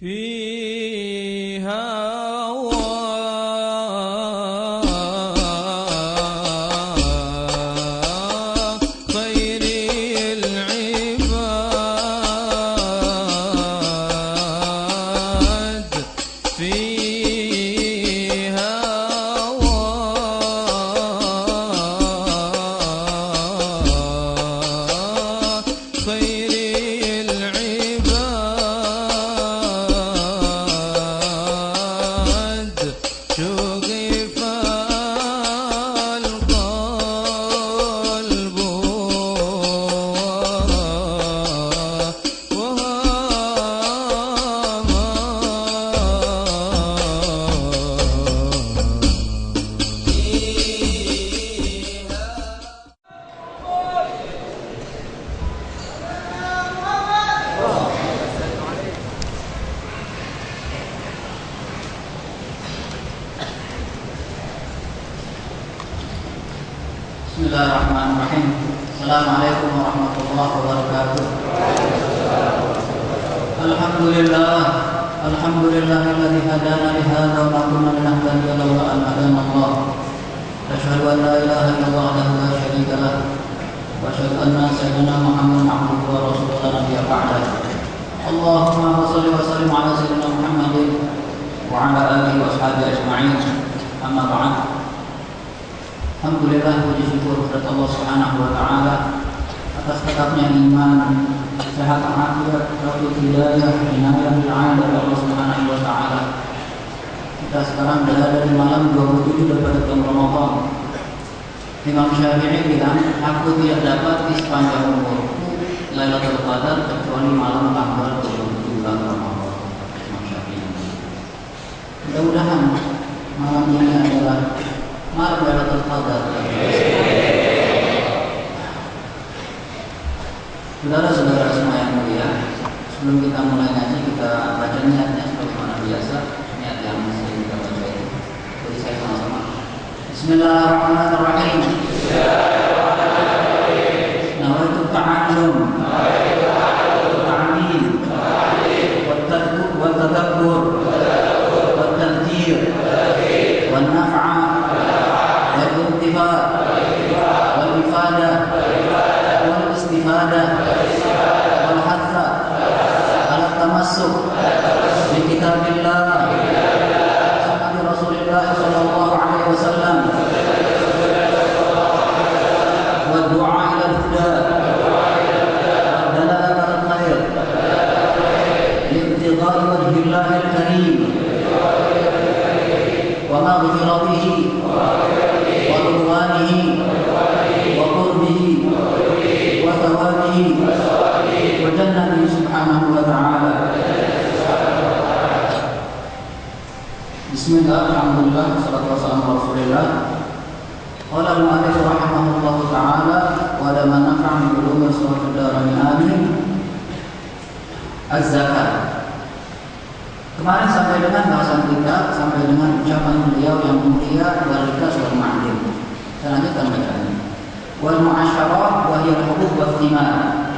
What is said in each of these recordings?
فيها Bismillahirrahmanirrahim. Assalamualaikum warahmatullahi wabarakatuh. Alhamdulillahilladzi hadana li hadza wa ma kunna linahtadiya lawla an hadana Allah. Asyhadu an la ilaha illallah wahdahu la syarika lah wa asyhadu anna sayyidina Muhammadan abduhu wa rasuluhu la nabiyya ba'dahu. Allahumma shalli wa sallim ala sayyidina Muhammadin wa ala alihi wa ashabihi ajma'in. Amma ba'd. Alhamdulillah, puji syukur kepada Allah Subhanahu wa taala atas tetapnya iman, sehat afiat, taufik hidayah, inayah dari Allah Subhanahu wa taala. Kita sekarang berada di malam 27 daripada bulan Ramadan. Imam Syafi'i bilang, aku tidak dapat di sepanjang umurku Lailatul Qadar kecuali malam tanggal 27 bulan Ramadan. Imam Syafi'i. Mudah-mudahan malam ini adalah malam Lailatul Qadar. Saudara-saudara semua yang mulia, sebelum kita mulai ngaji, kita baca niatnya sebagaimana biasa. Niat yang sering kita baca itu. Jadi saya sama-sama. Bismillahirrahmanirrahim. Nawaitu ta'allum, ta'lim, wa tadabbur, wa tadhkir, wa naf'a, والانتفاع والإفادة والاستفادة والحث على التمسك بكتاب الله وسنة رسول الله صلى الله عليه وسلم والدعاء إلى الهدى والدلالة على الخير لابتغاء وجه الله الكريم ومغفرته ورضوانه وقربه وثوابه وجنته سبحانه وتعالى. Bismillah, alhamdulillah, wassalatu wassalamu ala rasulillah. Qala al-mu'allif rahimahullah ta'ala wa lama nafa'an bi ulumi suratul darain amin. Az-zakat. Kemarin sampai dengan bahasan kita, sampai dengan ucapan beliau yang mulia walika wal ma'lim. Saya lanjutkan bacaan. Wal mu'asyarah wa hiya al-huquq wa thimar.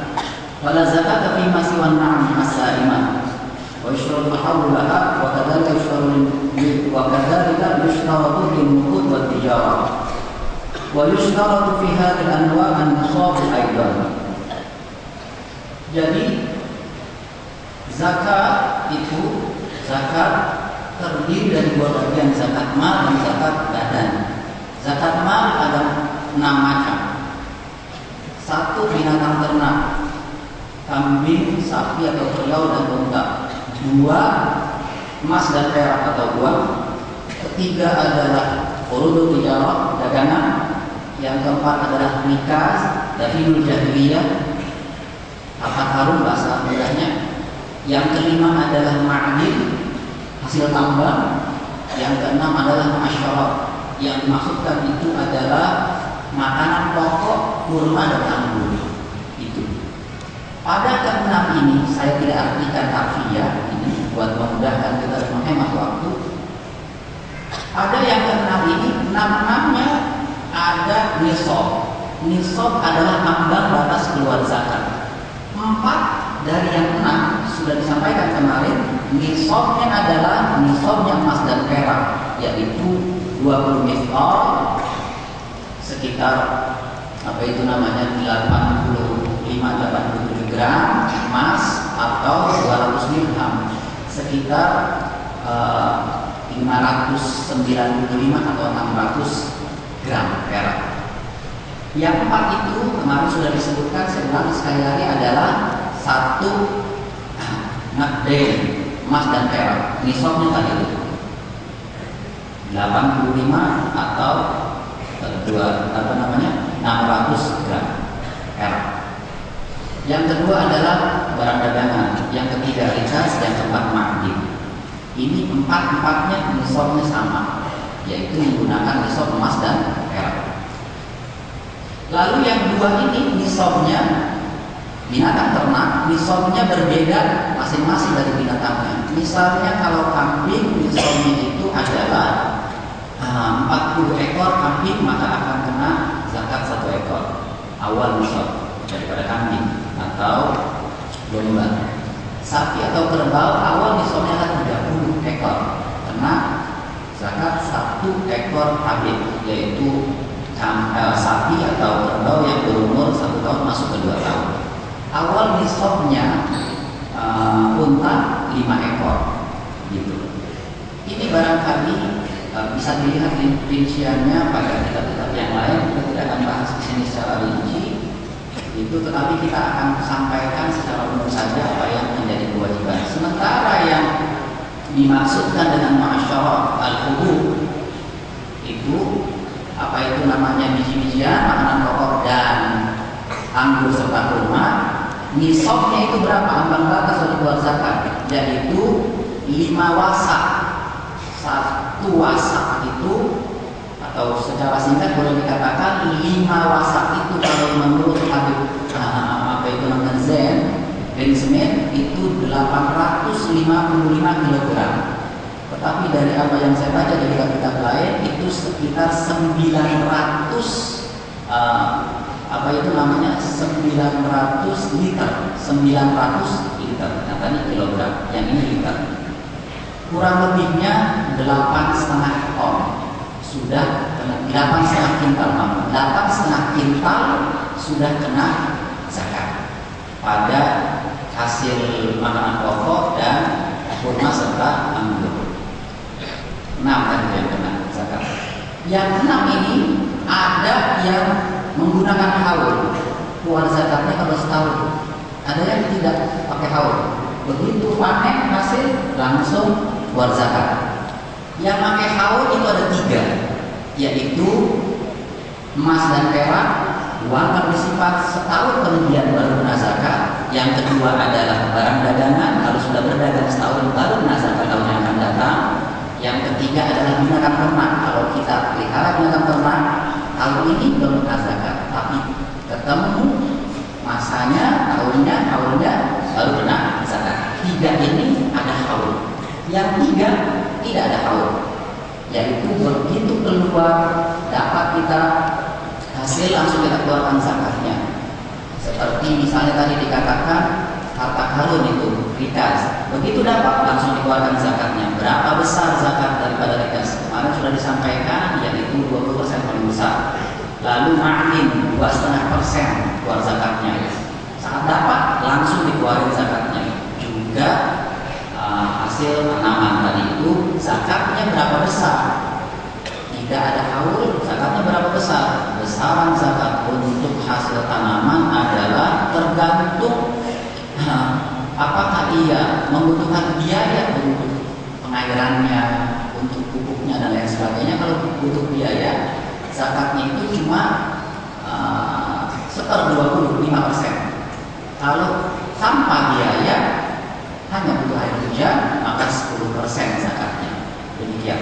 Wala zakata fi ma siwa an-na'am as-sa'imah. Wa yushratu al-hawlu laha wa kadzalika yushtaratu lil-nuqud wa tijarah. Wa yushtaratu fi hadhihi al-anwa' an-nisab aidan. Jadi zakat itu terdiri dari dua bagian, zakat mal dan zakat badan. Zakat mal ada 6 macam. 1 binatang ternak, kambing, sapi atau kerbau dan unta. 2 emas dan perak atau uang. 3 adalah urudut tijarah, dagangan. Yang 4 adalah rikas, dafinul jahiliyah, harta karun bahasa mudahnya. Yang 5 adalah ma'adin, hasil tambang. Yang 6 adalah masyarakat. Yang dimaksudkan itu adalah makanan pokok, kurma dan anggur. Itu. Pada ke-6 ini saya tidak artikan harfiah ini buat memudahkan kita menghemat waktu. Ada yang ke-6 ini, 6-6-nya ada nisab. Nisab adalah ambang batas keluar zakat. 4 dari yang 6 sudah disampaikan kemarin, nisabnya adalah nisabnya emas dan perak, yaitu 20 mithqal, sekitar apa itu namanya 85-87 gram emas, atau 200 dirham, sekitar 595 atau 600 gram perak. Yang 4 itu kemarin sudah disebutkan, saya ulangi sekali lagi, adalah 1 naqdain, emas dan perak. Nisabnya tadi itu 85 atau 600 gram perak. Yang kedua adalah barang dagangan, yang ketiga rikas, yang keempat ma'din. Ini empatnya nisabnya sama, yaitu menggunakan nisab emas dan perak. Lalu yang dua ini nisabnya binatang ternak, nisabnya berbeda masing-masing dari binatangnya. Misalnya kalau kambing, nisabnya itu adalah 40 ekor kambing, maka akan kena zakat 1 ekor awal nisab daripada kambing atau domba. Sapi atau kerbau awal nisabnya adalah 30 ekor, kena zakat 1 ekor habib, yaitu sapi atau kerbau yang berumur 1 tahun masuk ke 2 tahun. Awal nisabnya unta 5 ekor, gitu. Ini barangkali bisa dilihat rinciannya pada kitab-kitab yang lain. Kita tidak akan bahas di sini secara rinci itu, tetapi kita akan sampaikan secara umum saja apa yang menjadi kewajiban. Sementara yang dimaksudkan dengan ma'asyarah al-hubub itu apa itu namanya, biji-bijian, makanan pokok dan anggur serta kurma, nisabnya itu berapa? Ambang batas untuk keluar zakat, yaitu 5 wasak. 1 wasak itu, atau secara singkat boleh dikatakan 5 wasak itu kalau menurut Habib apa itu namanya Ben Smith itu 855 kg. Tetapi dari apa yang saya baca dari kitab-kitab lain itu sekitar 900 apa itu namanya 900 liter, 900 liter. Nah tadi kilogram, yang ini liter. Kurang lebihnya 8,5 ton sudah kena, 8,5 kintal, 8,5 kintal sudah kena zakat pada hasil makanan pokok dan kurma serta anggur. 6 tadi yang kena zakat. Yang 6 ini ada yang menggunakan haul, keluar zakatnya kalau setahun. Ada yang tidak pakai haul, begitu panen hasil langsung keluar zakat. Yang pakai haul itu ada 3, yaitu emas dan perak, uang bersifat setahun kemudian baru kena zakat. Yang kedua adalah barang dagangan, kalau sudah berdagang setahun baru kena zakat tahun yang akan datang. Yang ketiga adalah binatang ternak, kalau kita pelihara binatang ternak tahun ini belum kena zakat, tapi ketemu masanya tahunnya baru kena zakat. 3 ini ada haul, yang 3 tidak ada haul, yaitu begitu keluar dapat kita hasil langsung kita keluarkan zakatnya. Seperti misalnya tadi dikatakan harta karun itu rikas, begitu dapat langsung dikeluarkan zakatnya. Berapa besar zakat daripada rikas? Kemarin sudah disampaikan, yaitu 20% paling besar. Lalu ma'din 2,5% keluar zakatnya. Saat dapat langsung dikeluarkan zakatnya. Juga hasil tanaman tadi itu zakatnya berapa besar? Tidak ada haul, zakatnya berapa besar? Besaran zakat untuk hasil tanaman adalah tergantung apakah ia membutuhkan biaya untuk pengairannya, untuk pupuknya dan lain sebagainya. Kalau butuh biaya, zakatnya itu cuma 25%. Kalau tanpa biaya, hanya butuh air hujan, maka 10% zakatnya. Demikian.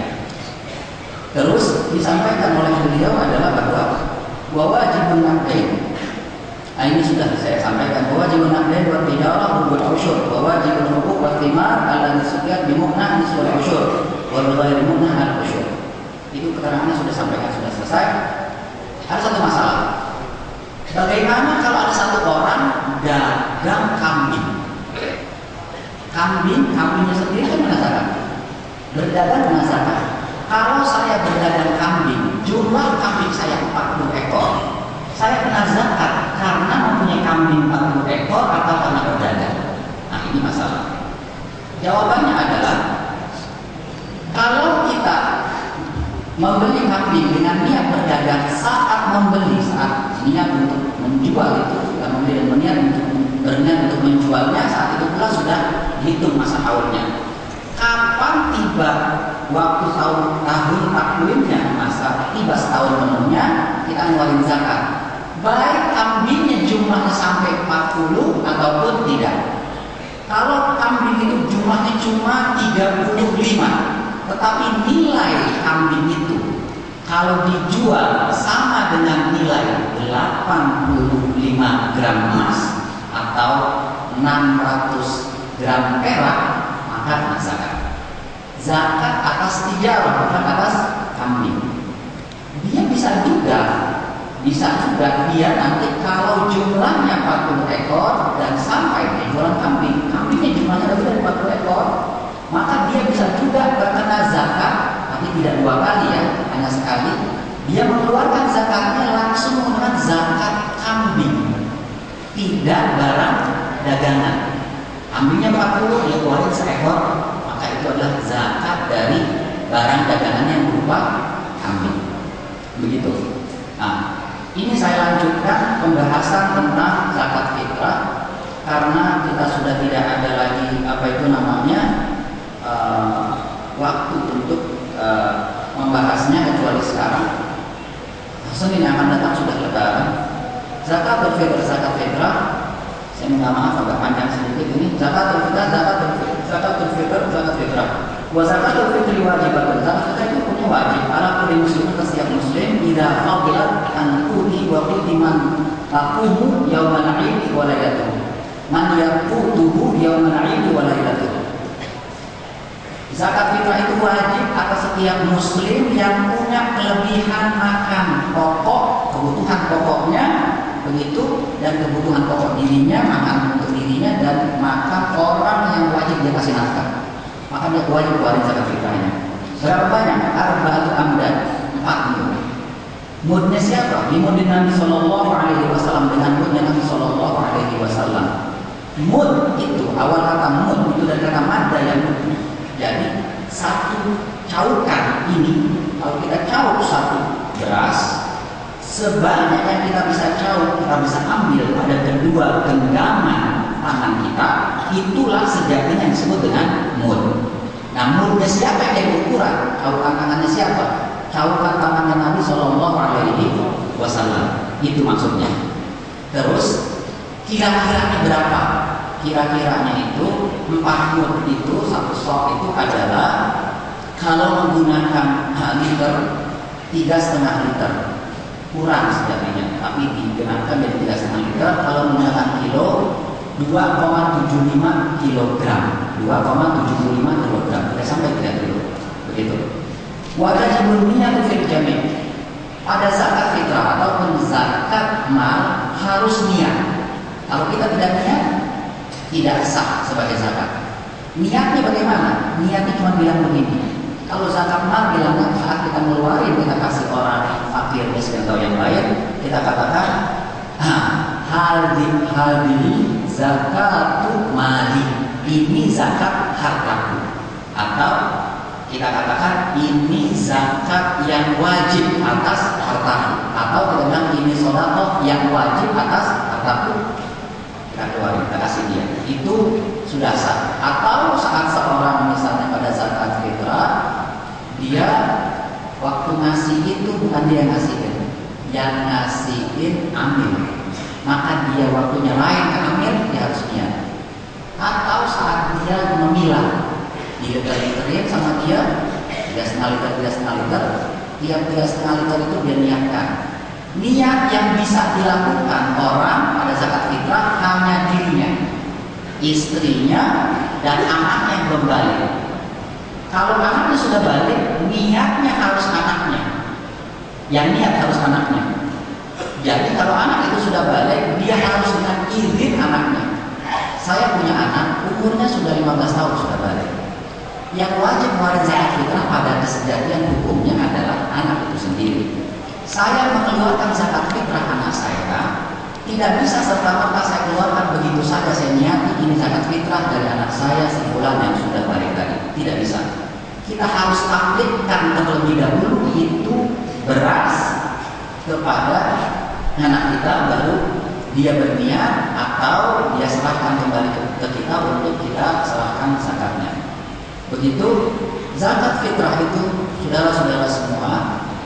Terus disampaikan oleh beliau adalah bahwa wajibun naqdain. Ini sudah saya sampaikan, bahwa wajibun naqdain wa tijarah rubul usyur, wa wajibun hukuk wa thimar alladhi suqiyat bi mu'nah niswal usyur wa bi ghairi mu'nah al usyur. Itu keterangannya sudah sampaikan, sudah selesai. Ada satu masalah. Bagaimana kalau ada satu orang dagang kambing? Kambingnya sendiri kan kena zakat. Berdagang kena zakat. Kalau saya berdagang kambing, jumlah kambing saya 40 ekor, saya kena zakat karena mempunyai kambing 40 ekor atau karena berdagang. Nah, ini masalah. Jawabannya adalah kalau kita membeli kambing dengan niat berdagang, saat membeli, saat niat untuk menjual itu, sudah membeli dan berniat untuk menjualnya, saat itu pula sudah dihitung masa haulnya. Kapan tiba waktu tahun takwimnya, masa tiba setahun penuhnya, kita ngeluarin zakat. Baik kambingnya jumlahnya sampai 40 ataupun tidak. Kalau kambing itu jumlahnya cuma 35, tetapi nilai kambing itu kalau dijual sama dengan nilai 85 gram emas atau 600 gram perak, maka kena zakat. Zakat atas tijarah, bukan atas kambing. Dia bisa juga dia nanti kalau jumlahnya 40 ekor dan sampai penjualan kambingnya jumlahnya lebih dari 40 ekor, maka dia bisa juga terkena zakat, tapi tidak 2 kali ya, hanya sekali. Dia mengeluarkan zakatnya langsung menggunakan zakat kambing, tidak barang dagangan. Kambingnya 40, dia keluarin seekor, maka itu adalah zakat dari barang dagangan yang berupa kambing. Begitu. Nah, ini saya lanjutkan pembahasan tentang zakat fitrah karena kita sudah tidak ada lagi waktu untuk membahasnya kecuali sekarang. Senin yang akan datang sudah lebaran. Zakat fitrah. Saya minta maaf agak panjang sedikit ini. Zakat fitrah. Wa zakatul fitri wajibatun. Zakat fitrah itu punya wajib ala kulli muslimin, setiap muslim idza fadilat an qudi wa quddiman taqumu yaumal 'id wa lailatuhu. Man yaqutuhu yaumal 'id wa lailatuhu. Zakat fitrah itu wajib atas setiap muslim yang punya kelebihan makan pokok, kebutuhan pokoknya begitu, dan kebutuhan pokok dirinya, makan untuk dirinya, dan makan orang yang wajib dia kasih nafkah. Maka dia wajib keluarin zakat fitrahnya. Berapa banyak? Arba'atu amdan, 4 mud. Mudnya siapa? Di mudin Nabi Sallallahu Alaihi Wasallam, dengan mudnya Nabi Sallallahu Alaihi Wasallam. Mud itu awal kata mud itu dari kata madda yang mud. Jadi satu caukan ini, kalau kita cauk satu beras, sebanyak yang kita bisa cauk, kita bisa ambil pada kedua genggaman tangan kita, itulah sejatinya yang disebut dengan mud. Nah, mudnya siapa yang jadi ukuran? Caukan tangannya siapa? Caukan tangannya Nabi Sallallahu Alaihi Wasallam. Itu maksudnya. Terus kira-kiranya berapa? Kira-kiranya itu 4 mud itu, satu sok itu adalah kalau menggunakan liter 3,5 liter kurang sejatinya, tapi digenapkan jadi 3,5 liter. Kalau menggunakan kilo 2,75 kilogram, 2,75 kilogram, tidak sampai 3 kilo, begitu. Wajibun niyatu fil jami'. Pada zakat fitrah ataupun zakat mal harus niat. Kalau kita tidak niat, tidak sah sebagai zakat. Niatnya bagaimana? Niatnya cuma bilang begini. Kalau zakat mal bilangnya saat kita ngeluarin, kita kasih orang fakir, miskin atau yang lain, kita katakan, hadhi zakatu mali. Ini zakat hartaku. Atau kita katakan ini zakat yang wajib atas hartaku. Atau kita bilang ini sedekah yang wajib atas hartaku. Kita keluarin, kita kasih dia, itu sudah sah. Atau saat seorang misalnya pada zakat fitrah, dia waktu ngasih itu bukan dia yang ngasihin, yang ngasihin ambil, maka dia waktunya lain ke ambil, dia harus niat. Atau saat dia memilah, diliter-literin sama dia 3,5 liter, tiap 3,5 liter itu dia niatkan. Niat yang bisa dilakukan orang pada zakat fitrah hanya dirinya, istrinya, dan anaknya yang belum balik. Kalau anaknya sudah balik, niatnya harus anaknya. Yang niat harus anaknya. Jadi kalau anak itu sudah balik, dia harus dengan izin anaknya. Saya punya anak, umurnya sudah 15 tahun, sudah balik. Yang wajib mengeluarkan zakat fitrah pada kesejatian hukumnya adalah anak itu sendiri. Saya mengeluarkan zakat fitrah anak saya, tidak bisa serta-merta saya keluarkan begitu saja. Saya niati ini zakat fitrah dari anak saya sebulan yang sudah balik tadi. Tidak bisa. Kita harus taklifkan terlebih dahulu itu beras kepada anak kita, baru dia berniat atau dia serahkan kembali ke kita untuk kita serahkan zakatnya. Begitu zakat fitrah itu, saudara-saudara semua,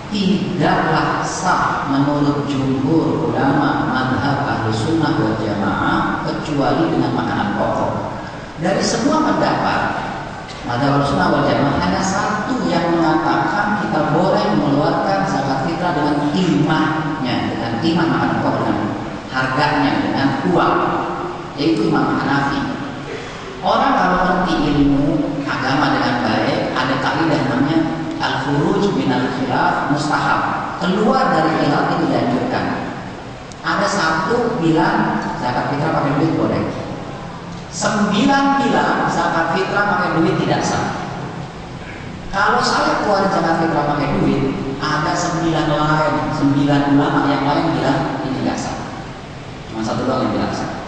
tidaklah sah menurut jumhur ulama madhab ahlu sunnah wal jamaah kecuali dengan makanan pokok. Dari semua pendapat madhab ahlu sunnah wal jamaah hanya satu yang mengatakan kita boleh mengeluarkan zakat fitrah dengan timahnya, dengan timah makanan pokok, dengan harganya, dengan uang, yaitu Imam Hanafi. Orang kalau ngerti ilmu agama dengan baik, ada kaidah namanya al-khuruj minal khilaf mustahab. Keluar dari khilaf itu dianjurkan. Ada satu bilang zakat fitrah pakai duit boleh. 9 bilang zakat fitrah pakai duit tidak sah. Kalau saya keluar zakat fitrah pakai duit, ada 9 lain, 9 ulama yang lain bilang ini tidak sah. Cuma satu doang yang bilang sah.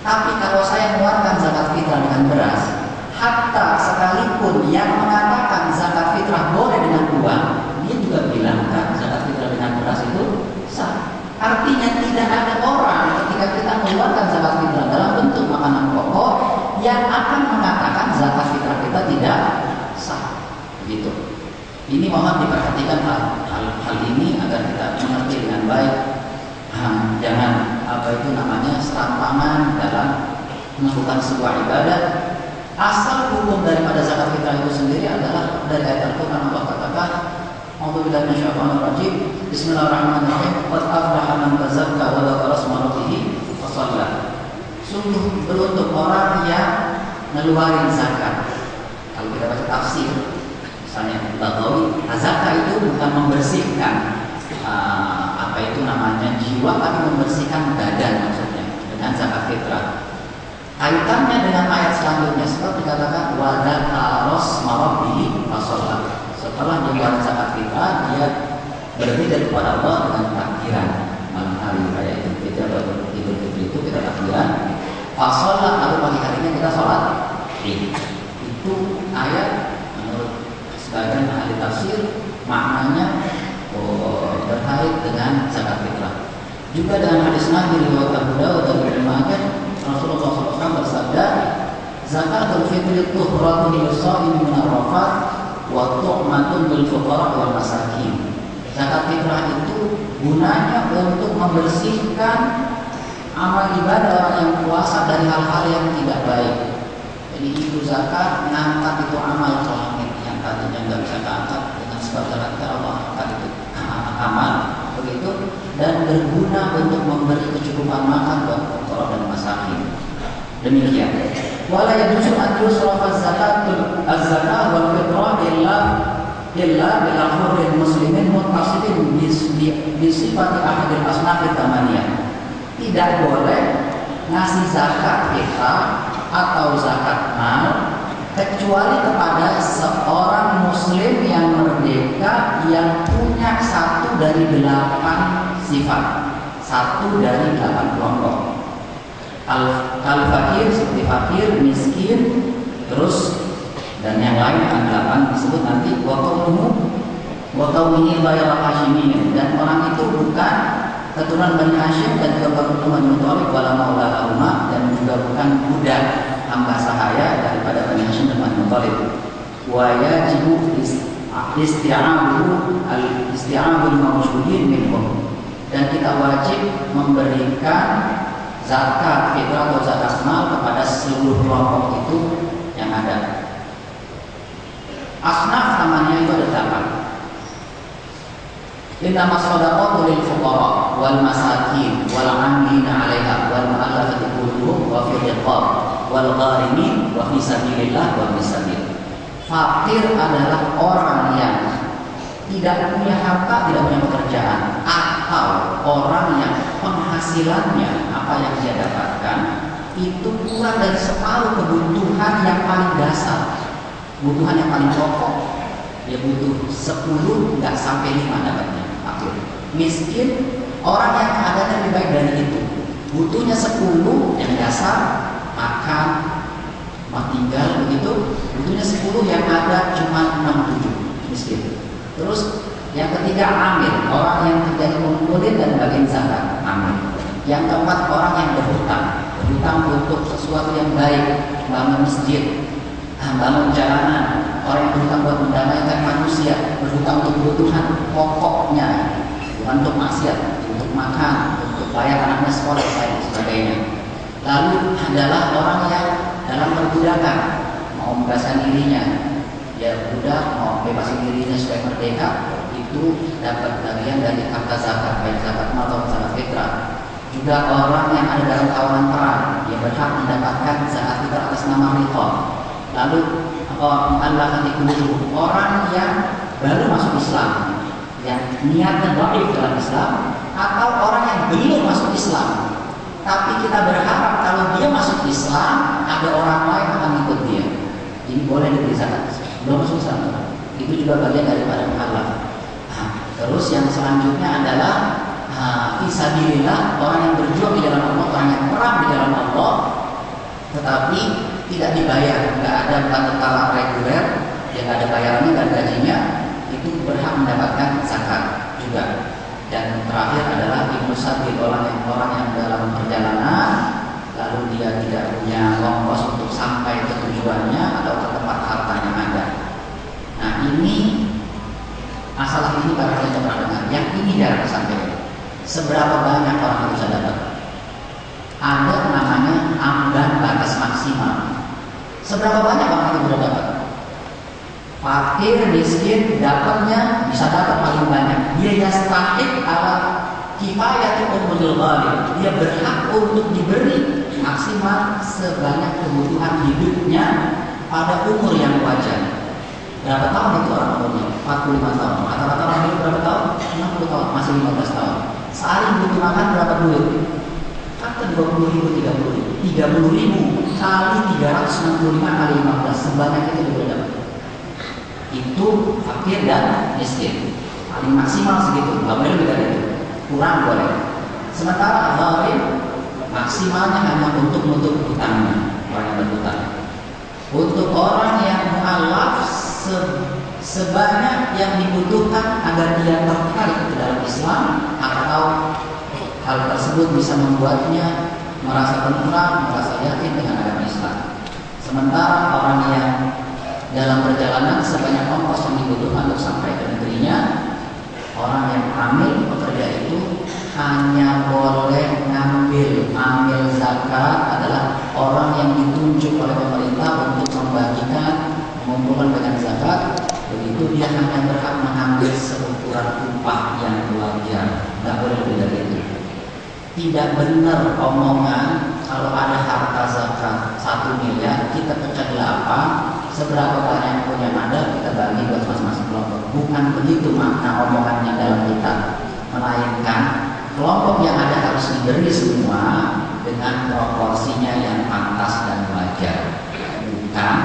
Tapi kalau saya mengeluarkan zakat fitrah dengan beras, hatta sekalipun yang mengatakan zakat fitrah boleh dengan uang, dia juga bilang kan zakat fitrah dengan beras itu sah. Artinya tidak ada orang ketika kita mengeluarkan zakat fitrah dalam bentuk makanan pokok yang akan mengatakan zakat fitrah kita tidak sah. Begitu. Ini mohon diperhatikan hal ini agar kita mengerti dengan baik. Jangan serampangan dalam melakukan sebuah ibadah. Asal hukum daripada zakat fitrah itu sendiri adalah dari ayat Al-Quran. Allah katakan, A'udzubillahi minasyaitonir rajim. Bismillahirrahmanirrahim. Qad aflaha man tazakka wa dzakara isma rabbih fa shalla. Sungguh beruntung orang yang ngeluarin zakat. Kalau kita baca tafsir, misalnya Bagawi, zakat itu bukan membersihkan jiwa, tapi membersihkan badan maksudnya dengan zakat fitrah. Kaitannya dengan ayat selanjutnya sebab dikatakan wadzakaros marabbihi fasolat. Setelah dibuat zakat fitrah, dia berzikir kepada Allah dengan takbiran malam hari raya Idul Fitri atau Idul Fitri itu kita takbiran. Fasolat, lalu pagi harinya kita sholat. Itu ayat menurut sebagian ahli tafsir maknanya terkait dengan zakat fitrah. Juga dengan hadis Nabi riwayat Abu Dawud dan Ibnu Majah, Rasulullah SAW bersabda, zakatul fitri tuhratun lis-shaim min ar-rafat wa tu'matun lil fuqara wal masakin. Zakat fitrah itu gunanya untuk membersihkan amal ibadah orang yang puasa dari hal-hal yang tidak baik. Jadi itu zakat ngangkat itu amal ke langit yang tadinya nggak bisa diangkat dengan sebab zakat Allah angkat itu amal begitu, dan berguna untuk memberi kecukupan makan buat fuqara dan masakin. Demikian. Wala yajuzu an yusrafa az-zakat wal fitrah illa bil akhiril muslimin muttasifin bi sifati ahadil asnaf thamaniyah. Tidak boleh ngasih zakat fitrah atau zakat mal kecuali kepada seorang muslim yang merdeka yang punya satu dari 8 sifat, satu dari 8 kelompok. Al-fakir seperti fakir, miskin, terus dan yang lain akan 8 disebut nanti wa qaumihi ghairu hasyimin, dan orang itu bukan keturunan Bani Hashim dan juga keturunan Bani Thalib wala maula lahuma, dan juga bukan budak hamba sahaya daripada Bani Hashim dan Bani Thalib. Wa yajibu isti'abul mawjudin minhum, dan kita wajib memberikan zakat fitrah atau zakat mal kepada seluruh kelompok itu yang ada. Asnaf namanya itu ada 8. Innama shadaqatu lil fuqara wal masakin wal 'amilina 'alaiha wal mu'allafati qulubuhum wa fil riqab wal gharimin wa fi sabilillah wa fi sabil. Fakir adalah orang yang tidak punya harta, tidak punya pekerjaan, atau orang yang penghasilannya apa yang dia dapatkan itu kurang dari separuh kebutuhan yang paling dasar, kebutuhan yang paling pokok. Dia butuh 10, nggak sampai 5 dapatnya. Akhir. Miskin, orang yang keadaannya lebih baik dari itu, butuhnya 10 yang dasar, makan, tempat tinggal, begitu. Butuhnya 10 yang ada cuma 6-7, miskin. Terus yang ketiga amil, orang yang kerjanya mengumpulin dan bagian zakat, amil. Yang keempat orang yang berhutang untuk sesuatu yang baik, bangun masjid, bangun jalanan. Orang yang berhutang buat mendamaikan manusia, berhutang untuk kebutuhan pokoknya, bukan untuk maksiat, untuk makan, untuk bayar anaknya sekolah dan sebagainya. Lalu adalah orang yang dalam perbudakan, mau membebaskan dirinya, dia budak mau bebasin dirinya supaya merdeka, itu dapat bagian dari harta zakat, baik zakat mal atau zakat fitrah. Juga orang yang ada dalam tawanan perang, dia berhak mendapatkan zakat fitrah atas nama riqab. Lalu orang yang baru masuk Islam, yang niatnya dhaif dalam Islam, atau orang yang belum masuk Islam, tapi kita berharap kalau dia masuk Islam, ada orang lain yang akan ikut dia. Ini boleh diberi zakat. Belum masuk Islam, itu juga bagian daripada mukallaf. Terus yang selanjutnya adalah fisabilillah, orang yang berjuang di dalam Allah, orang yang perang di dalam Allah, tetapi tidak dibayar, nggak ada tentara reguler, yang nggak ada bayarannya, nggak ada gajinya, itu berhak mendapatkan zakat juga. Dan terakhir adalah ibnu sabil, orang yang dalam perjalanan, lalu dia tidak punya ongkos untuk sampai ke tujuannya atau ke tempat hartanya ada. Nah ini masalah ini baru kita pernah dengar. Yang ini jarang sampai. Seberapa banyak orang itu bisa dapat? Ada namanya amban batas maksimal. Seberapa banyak orang itu bisa dapat? Fakir, miskin, dapatnya bisa dapat paling banyak. Dia yastahik ala kifayatul umuril ghalib. Dia berhak untuk diberi maksimal sebanyak kebutuhan hidupnya pada umur yang wajar. Berapa tahun itu orang umurnya? 45 tahun. Rata-rata orang hidup berapa tahun? 60 tahun, masih 15 tahun. Sehari butuh makan berapa duit? Kata 20.000, 30.000. 30.000 kali 365 kali 15, sebanyak itu juga dapat. Itu fakir dan miskin. Paling maksimal segitu, nggak boleh lebih dari itu. Kurang boleh. Sementara gharib maksimalnya hanya untuk menutup hutangnya, orang yang berhutang. Untuk orang yang mu'alaf sebanyak yang dibutuhkan agar dia tertarik ke dalam Islam, atau hal tersebut bisa membuatnya merasa tenteram, merasa yakin dengan agama Islam. Sementara orang yang dalam perjalanan sebanyak ongkos yang dibutuhkan untuk sampai ke negerinya, orang yang amil pekerja itu hanya boleh ambil zakat adalah orang yang ditunjuk oleh pemerintah untuk membagikan, mengumpulkan banyak zakat. Begitu dia hanya berhak mengambil seukuran upah yang wajar, nggak boleh lebih dari itu. Tidak benar omongan kalau ada harta zakat 1 miliar kita pecah 8, seberapa banyak pun yang ada kita bagi buat masing-masing kelompok. Bukan begitu makna omongannya dalam kitab, melainkan kelompok yang ada harus diberi semua dengan proporsinya yang pantas dan wajar, bukan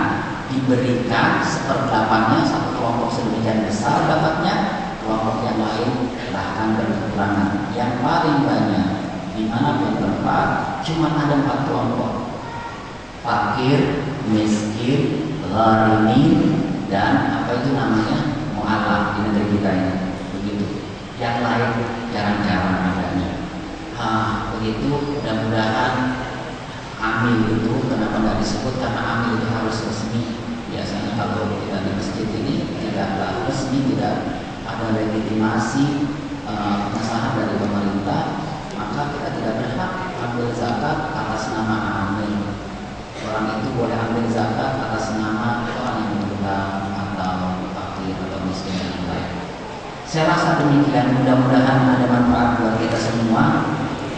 diberikan 1/8-nya satu kelompok sedemikian besar dapatnya, kelompok yang lain bahkan berkekurangan. Yang paling banyak dimanapun tempat cuma ada 4 kelompok: fakir, miskin, gharimin, dan apa itu namanya, mu'alaf di negeri kita ini. Begitu. Yang lain jarang-jarang adanya. Begitu. Mudah-mudahan amil itu kenapa nggak disebut, karena amil itu harus resmi. Biasanya kalau kita di masjid ini tidaklah resmi, tidak ada legitimasi pengesahan dari pemerintah, maka kita tidak berhak ambil zakat atas nama amil. Orang itu boleh ambil zakat atas nama orang yang berhutang atau fakir atau miskin dan lain. Saya rasa demikian. Mudah-mudahan ada manfaat buat kita semua.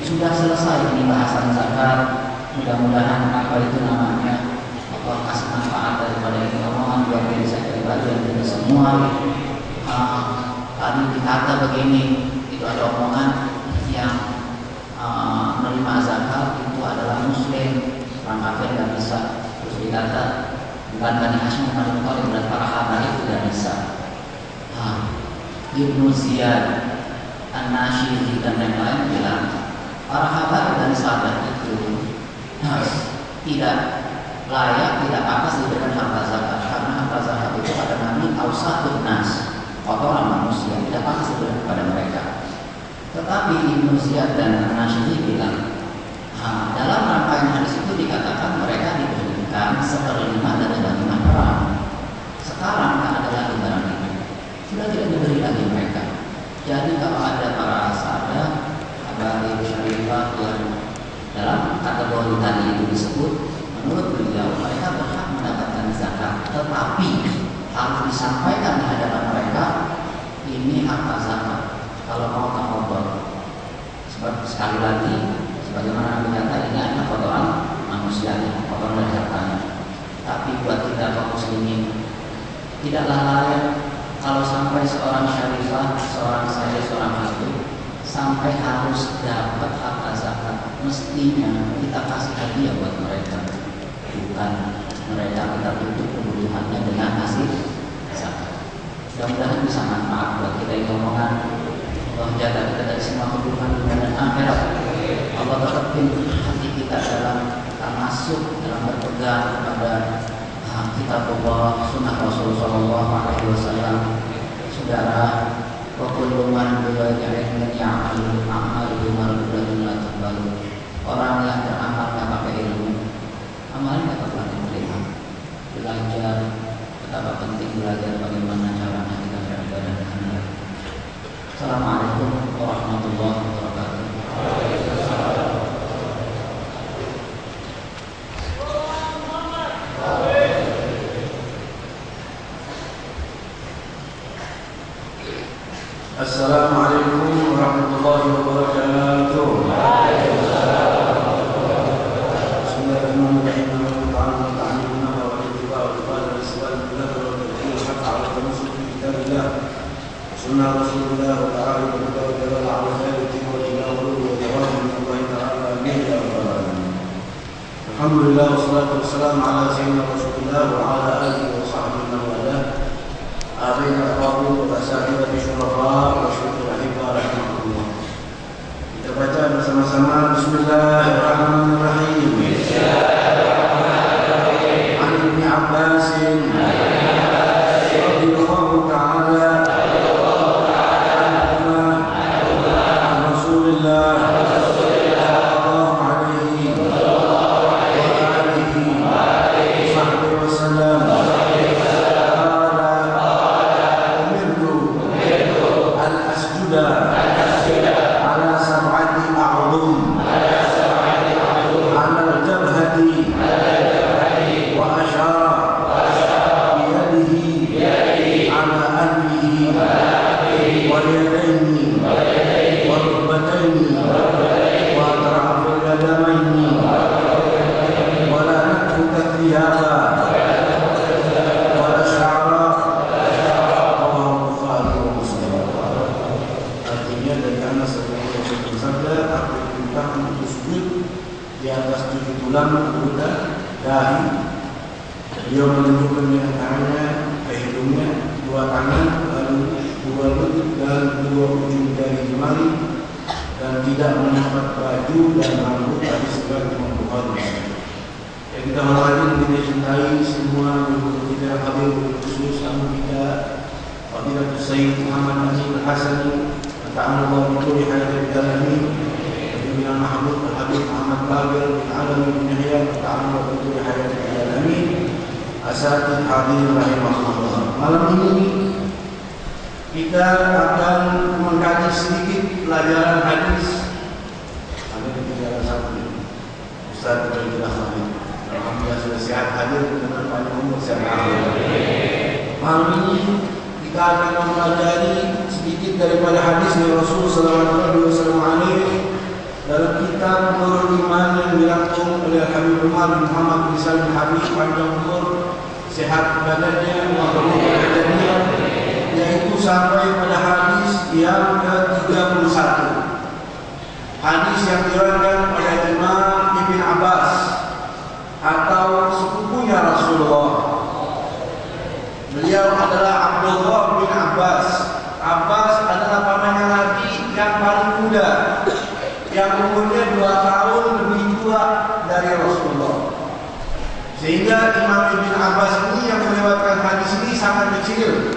Sudah selesai ini bahasan zakat. Mudah-mudahan apa itu namanya kasih manfaat daripada ini omongan buat diri saya pribadi dan kita semua. Tadi dikata begini, itu ada omongan yang menerima zakat itu adalah muslim, orang kafir nggak bisa. Terus dikata bukan Bani Hashim Bani Muthalib dan para habaib tidak bisa. Ibnu Ziyad, An-Nashiri dan yang lain bilang para habaib dan sahabat itu tidak layak, tidak pantas diberikan harta zakat karena harta zakat itu pada nabi ausatun nas, kotoran manusia, tidak pantas diberikan kepada mereka. Tetapi Ibnu Ziyad dan An-Nashiri bilang dalam rangkaian hadis itu dikatakan mereka diberikan 1/5 dari ghanimah perang. Sekarang tak ada lagi barang itu, sudah tidak diberi lagi mereka. Jadi kalau ada para sahabat, habaib syarifah yang dalam kategori tadi itu disebut, menurut beliau mereka berhak mendapatkan zakat, tetapi harus disampaikan di hadapan mereka ini harta zakat. Kalau mau tawadhu, sekali lagi sebagaimana Nabi kata ini adalah kotoran manusia, kotoran dari hartanya. Tapi buat kita kaum muslimin tidaklah layak kalau sampai seorang syarifah, seorang saya, seorang habib sampai harus dapat harta zakat. Mestinya kita kasih hadiah buat mereka, bukan mereka kita tutup kebutuhannya dengan kasih zakat. Mudah-mudahan bisa manfaat buat kita yang omongan. Allah jaga kita dari semua kebutuhan dunia dan akhirat. Allah tetapkan hati kita dalam masuk dalam berpegang kepada kitab Allah, sunnah Rasul Sallallahu Alaihi Wasallam. Saudara, wa kullu man bi ilmin ya'malu amalu mardudatun la tuqbalu. Orang yang beramal nggak pakai ilmu, amalnya nggak bakal diterima. Belajar, betapa penting belajar bagaimana caranya kita beribadah dengan benar. Assalamualaikum warahmatullahi wabarakatuh. Assalamualaikum warahmatullahi wabarakatuh. Bismillahirrahmanirrahim. Ta'aluna wa ittiba' al-qadar as-salam billah wa tadhkir al-haqq 'ala tamassul bi kitabillah. Sunnah Rasulullah wa ta'ala wa ta'ala 'ala khairati wa jinahu wa tawakkul min Allah ta'ala min al-alamin. Alhamdulillah wassalatu wassalamu ala sayyidina Rasulillah wa ala alihi wa sahbihi wa ala Akhirnya Rabu Basahibat Syurafa wa Syukur Ahibah Rahmatullah. Kita baca bersama-sama Bismillahirrahmanirrahim. Bismillahirrahmanirrahim. An Ibni Abbasin radhiyallahu ta'ala anhuma an Rasulillah sallallahu alaihi wa alihi wa sallam على سبعة أعظم على الجبهة وأشار بيده على أنفه واليدين والركبتين وأطراف القدمين ولا نترك الثياب ولا الشعر. Di atas 7 tulang kuda dahi. Beliau menunjukkan dengan tangannya ke hidungnya, 2 tangan, lalu 2 lutut dan 2 ujung jari jemari, dan tidak mengangkat baju dan rambut. Hadis riwayat Imam Bukhari. Yang kita hormati dan kita cintai semua guru kita, Habib khusus tamu kita Fadilatul Sayyid Muhammad Amin Al-Hasani, ta'ala wa kulli hayati al-alamin. Dengan Mahmud Al-Habib Muhammad Bagir bin Alamin bin Yahya ta'ala wa kulli hayati al-alamin. Asatidz hadirin rahimahullah. Malam ini kita akan mengkaji sedikit pelajaran hadis. Ada pelajaran satu Ustaz Abdullah Khalid. Alhamdulillah sudah sehat hadir dengan panjang umur sehat. Malam ini kita akan mempelajari sedikit daripada hadis dari Rasul sallallahu alaihi wasallam dalam kitab Nurul Iman yang dirangkum oleh Habib Umar bin Muhammad bin Salim Habib, panjang umur, sehat badannya, mabrur badannya, yaitu sampai pada hadis yang ke-31. Hadis yang diriwayatkan oleh Imam Ibn Abbas Beliau adalah Abdullah bin Abbas. Abbas adalah pamannya Nabi yang paling muda, yang umurnya 2 tahun lebih tua dari Rasulullah. Sehingga Imam Ibn Abbas ini yang melewatkan hadis ini sangat kecil,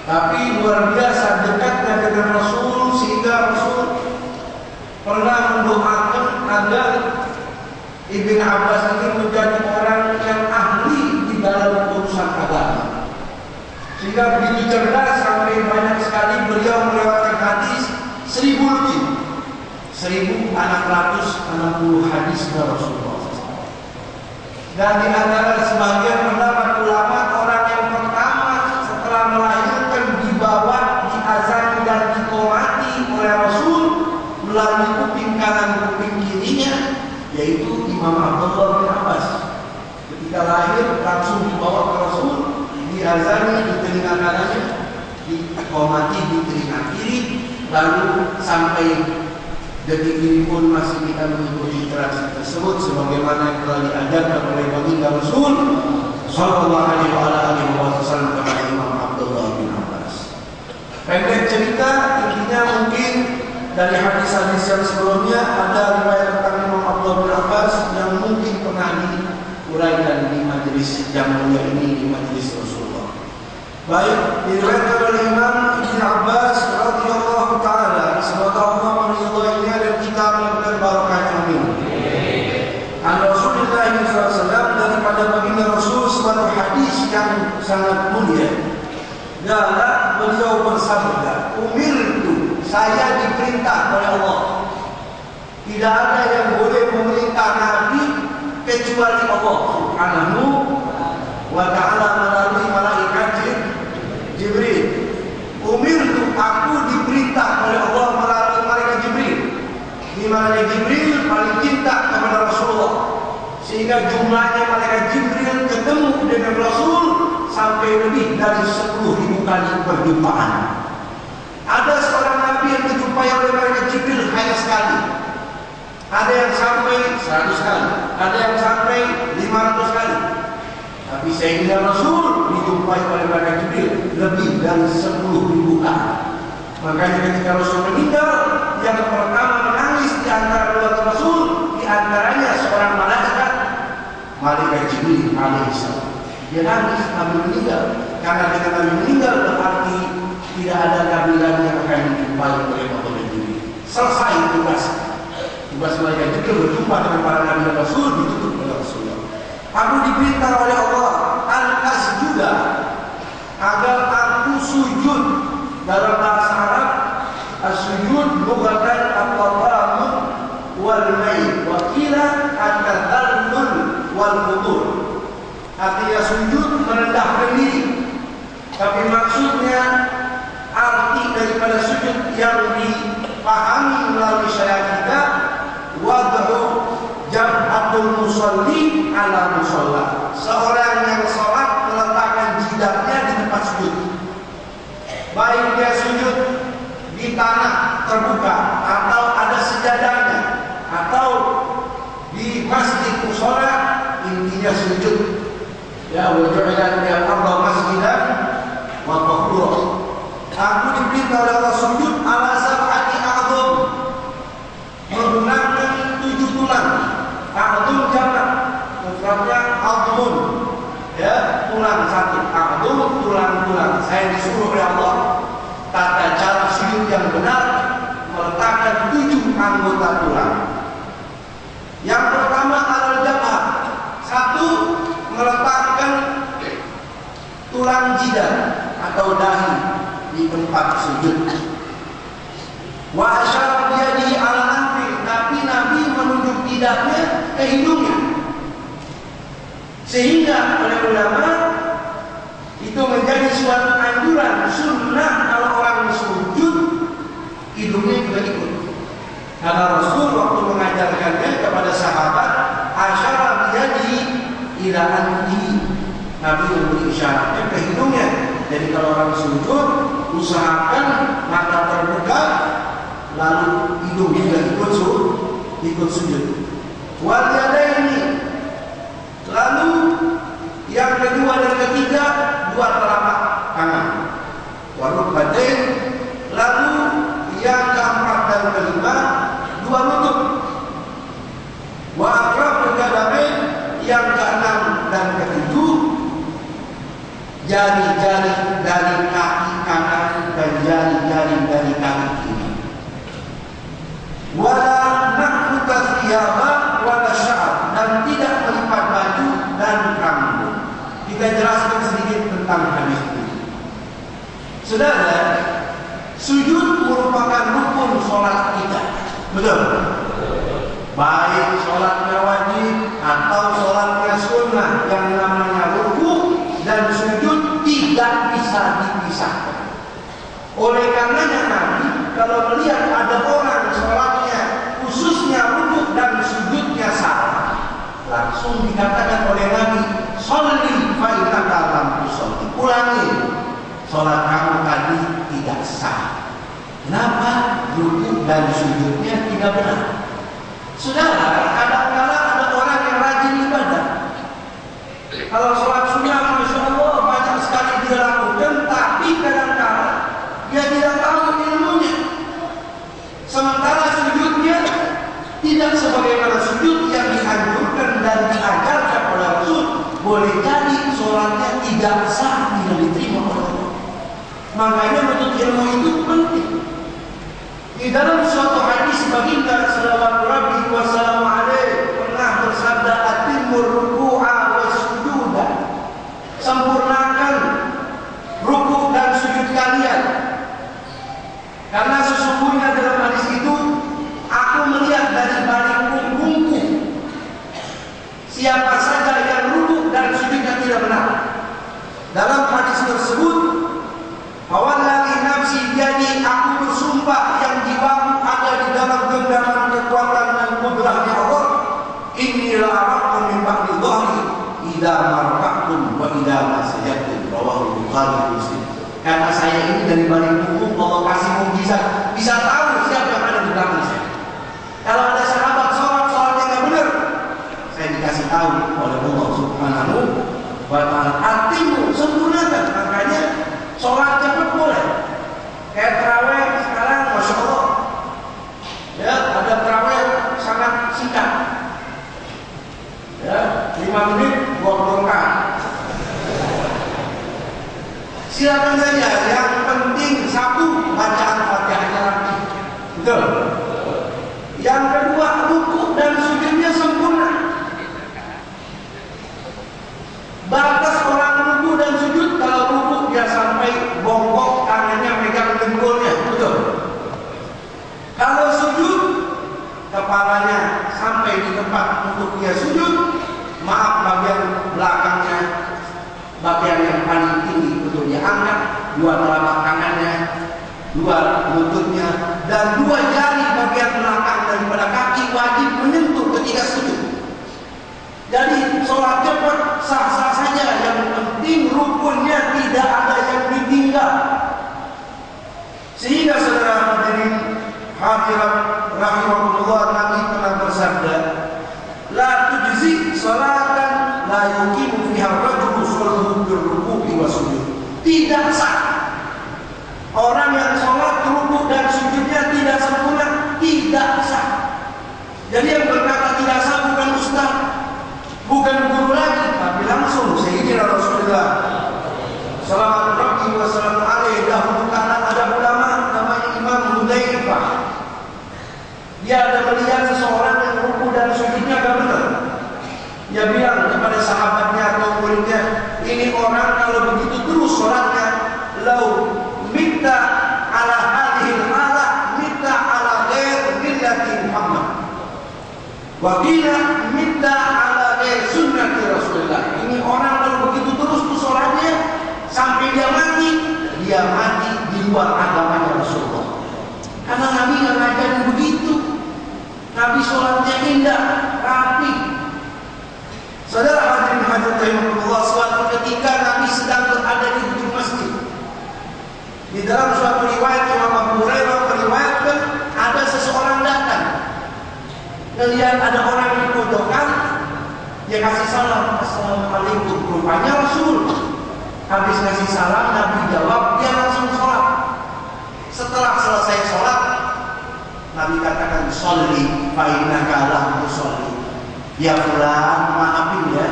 tapi luar biasa dekatnya dengan Rasul, sehingga Rasul pernah mendoakan agar Ibn Abbas ini menjadi orang yang ahli di dalam urusan agama. Sehingga begitu cerdas sampai banyak sekali beliau melewatkan hadis 1000 lebih, 1660 hadis dari Rasulullah. Dan di antara sebagian pendapat ulama, orang yang pertama setelah melahirkan dibawa, diazani dan diqomati oleh Rasul melalui kuping kanan kuping kirinya, yaitu Imam Abdullah bin Abbas. Ketika lahir langsung dibawa ke Rasul, diazani di telinga kanannya, diqomati di telinga kiri, lalu sampai detik ini pun masih kita mengikuti interaksi tersebut sebagaimana yang telah diajarkan oleh baginda Rasul sallallahu alaihi wasallam kepada Imam Abdullah bin Abbas. Pendek cerita, intinya mungkin dari hadis-hadis yang sebelumnya ada riwayat tentang Imam Abdullah bin Abbas yang mungkin pernah diuraikan di majelis yang mulia ini, di majelis Rasulullah. Baik, diriwayatkan oleh Imam Ibn Abbas radhiyallahu taala, semoga Allah meridhoinya dan kita memberikan barokahnya, amin. An Rasulullah SAW, daripada baginda Rasul sebuah hadis yang sangat mulia. Dalam beliau bersabda, umirtu, saya diperintah oleh Allah. Tidak ada yang boleh memerintah Nabi kecuali Allah Subhanahu wa ta'ala melalui malaikat Jibril. Umirtu, aku diperintah oleh Allah melalui malaikat Jibril. Di mana Jibril paling cinta kepada Rasulullah, sehingga jumlahnya malaikat Jibril ketemu dengan Rasul sampai lebih dari 10.000 kali perjumpaan. Ada seorang Nabi yang dijumpai oleh malaikat Jibril hanya sekali. Ada yang sampai 100 kali, ada yang sampai 500 kali. Tapi sehingga Rasul dijumpai oleh malaikat Jibril lebih dari 10.000 kali. Makanya ketika Rasul meninggal, yang pertama menangis di antara keluarga Rasul, di antaranya seorang malaikat Jibril alaihissalam. Dia nangis Nabi meninggal, karena dengan Nabi meninggal berarti tidak ada nabi lagi yang akan dijumpai oleh malaikat Jibril. Selesai tugas malaikat Jibril berjumpa dengan para nabi dan Rasul, ditutup oleh Rasulullah. Aku diperintah oleh Allah al-asjuda, agar aku sujud. Dalam bahasa Arab, as-sujud bukan at-tawamud wal mail, wa qila at-tadallul wal qudur. Artinya sujud merendahkan diri, tapi maksudnya arti daripada sujud yang dipahami melalui syariat kita, wad'u jam'atul musalli ala musalla. Seorang yang sholat meletakkan jidatnya di tempat sujud, baik dia sujud di tanah terbuka atau ada sejadahnya atau di masjid mushola, intinya sujud. Ya, wa ju'ilat lil arda masjidan wa tahura. Aku diperintah oleh Allah sujud ala sab'ati a'dham, menggunakan 7 tulang. A'dham jamak, mufradnya a'dhamun. Ya, tulang satu. A'dham tulang-tulang. Saya disuruh oleh Allah tata cara sujud yang benar, meletakkan 7 anggota tulang. Yang pertama al-jabhah, 1 meletakkan tulang jidat atau dahi di tempat sujud. Wa asyara biyadihi ala anfi, tapi Nabi menunjuk jidatnya ke hidungnya. Sehingga oleh ulama itu menjadi suatu anjuran sunnah, kalau orang sujud hidungnya juga ikut. Karena Rasul waktu mengajarkannya kepada sahabat, asyara biyadihi ila anfi, Nabi memberi isyaratnya ke hidungnya. Jadi kalau orang sujud, usahakan mata terbuka, lalu hidung juga ikut sujud. Wal yadaini, lalu yang kedua dan ketiga, 2 jari-jari dari kaki kanan dan jari-jari dari kaki kiri. Wala nakuta thiyaba wala sya'ar, dan tidak melipat baju dan rambut. Kita jelaskan sedikit tentang hadis ini. Saudara, sujud merupakan rukun sholat kita, betul? Baik sholatnya wajib atau sholatnya sunnah, yang namanya ruku dan sujud tidak bisa dipisahkan. Oleh karenanya Nabi kalau melihat ada orang sholatnya khususnya ruku dan sujudnya salah, langsung dikatakan oleh Nabi, sholli fa innaka lam tusolli, ulangi, sholat kamu tadi tidak sah. Kenapa? Ruku dan sujudnya tidak benar. Saudara, kadang-kadang ada orang yang rajin ibadah. Kalau sholat sunnah, masya Allah, banyak sekali dia lakukan, tapi kadang-kadang dia tidak tahu ilmunya. Sementara sujudnya tidak sebagaimana sujud yang dianjurkan dan diajarkan oleh Rasul. Boleh jadi sholatnya tidak sah, tidak diterima oleh Allah. Makanya menuntut ilmu itu penting. Di dalam suatu hadis baginda sallallahu alaihi wasallam pernah bersabda, atimur ruku'a wa sujuda, sempurnakan ruku dan sujud kalian, karena sesungguhnya dalam hadis itu aku melihat dari balik punggungku siapa saja yang ruku dan sujudnya tidak benar. Dalam hadis tersebut, wallahi nafsi jadi, aku bersumpah yang jiwaku ada di dalam genggaman kekuatan dan kudrahnya Allah, inilah raqam min ba'di dhahri idza marfa'tum wa idza masaytum, rawahu Bukhari Muslim. Karena saya ini dari balik punggung Allah kasih mukjizat, bisa tahu siapa yang ada di belakang saya. Kalau ada sahabat sholatnya nggak benar, saya dikasih tahu oleh Allah Subhanahu wa ta'ala. Hatimu sempurnakan, makanya sholat cepat boleh. Kayak terawih sekarang, masya Allah, ya ada terawih sangat singkat, ya 5 menit 20 rakaat. Silakan saja, yang penting satu, bacaan Fatihahnya rapi, betul. Yang kedua, ruku dan sujudnya sempurna. Batas orang ruku dan sujud, kalau ruku dia sampai bongkok, tangannya megang dengkulnya, betul. Kalau sujud, kepalanya sampai di tempat untuk dia sujud, maaf, bagian belakangnya, bagian yang paling tinggi untuk dia angkat, dua telapak tangannya, dua lututnya, dan dua jari bagian belakang daripada kaki wajib menyentuh ketika sujud. Jadi sholat cepat sah-sah saja, yang penting rukunnya tidak ada yang ditinggal. Sehingga saudara hadirin hadirat rahimahullah, Nabi pernah bersabda, la tujzi salatan la yuqimu fiha rajulu sholatuhu birruku'i wa sujud. Tidak sah orang yang sholat ruku dan sujudnya tidak sempurna, tidak sah. Jadi yang berkata tidak sah bukan ustaz, bukan guru lagi, tapi langsung Sayyidina Rasulullah sallallahu alaihi wasallam. Dahulu kala ada ulama namanya Imam Hudzaifah. Dia ada melihat seseorang yang ruku dan sujudnya gak benar. Dia bilang kepada sahabatnya atau muridnya, ini orang kalau begitu terus sholatnya, lau minta ala hadhil halah minta ala ghair millati Muhammad wa qila minta ala ghair sunnati Rasulullah. Ini orang kalau begitu terus tuh sholatnya sampai dia mati di luar agamanya Rasulullah. Karena Nabi nggak ngajarin begitu. Nabi sholatnya indah, rapi. Saudara hadirin hadirat rahimahullah, suatu ketika Nabi sedang berada di ujung masjid. Di dalam suatu riwayat Imam Abu Hurairah meriwayatkan ada seseorang datang, melihat ada orang di pojokan, dia kasih salam, assalamualaikum. Rupanya Rasul. Habis ngasih salam, Nabi jawab, dia langsung sholat. Setelah selesai sholat, Nabi katakan, sholli fa innaka lam tusolli. Ya fulan, maafin ya,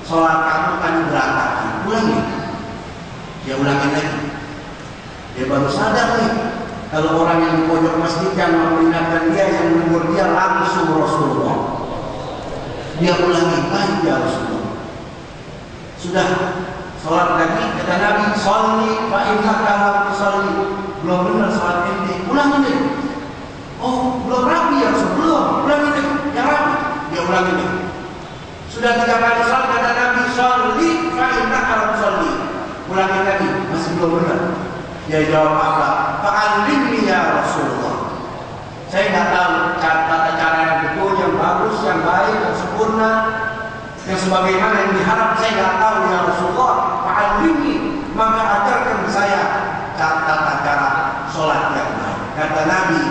sholat kamu kan berantakan. Ulangi. Dia ulangi lagi. Dia baru sadar nih, kalau orang yang di pojok masjid yang memperingatkan dia, yang menegur dia langsung Rasulullah. Dia ulangi lagi, ya Rasulullah. Sudah sholat lagi, kata Nabi, sholli fa innaka lam tusalli. Belum benar sholat ente, ulangi lagi. Oh, belum rapi ya Rasul, belum, ulangi lagi, yang rapi. Dia ulangi lagi. Sudah 3 kali sholat, kata Nabi, sholli fa innaka lam tusalli. Ulangi lagi, masih belum benar. Dia jawab apa? Fa'allimni ya Rasulullah. Saya nggak tahu tata cara yang betul, yang bagus, yang baik, yang sempurna, yang sebagaimana yang diharap. Saya nggak tahu ya Rasulullah. Fa'allimni, maka ajarkan saya tata cara sholat yang baik. Kata Nabi,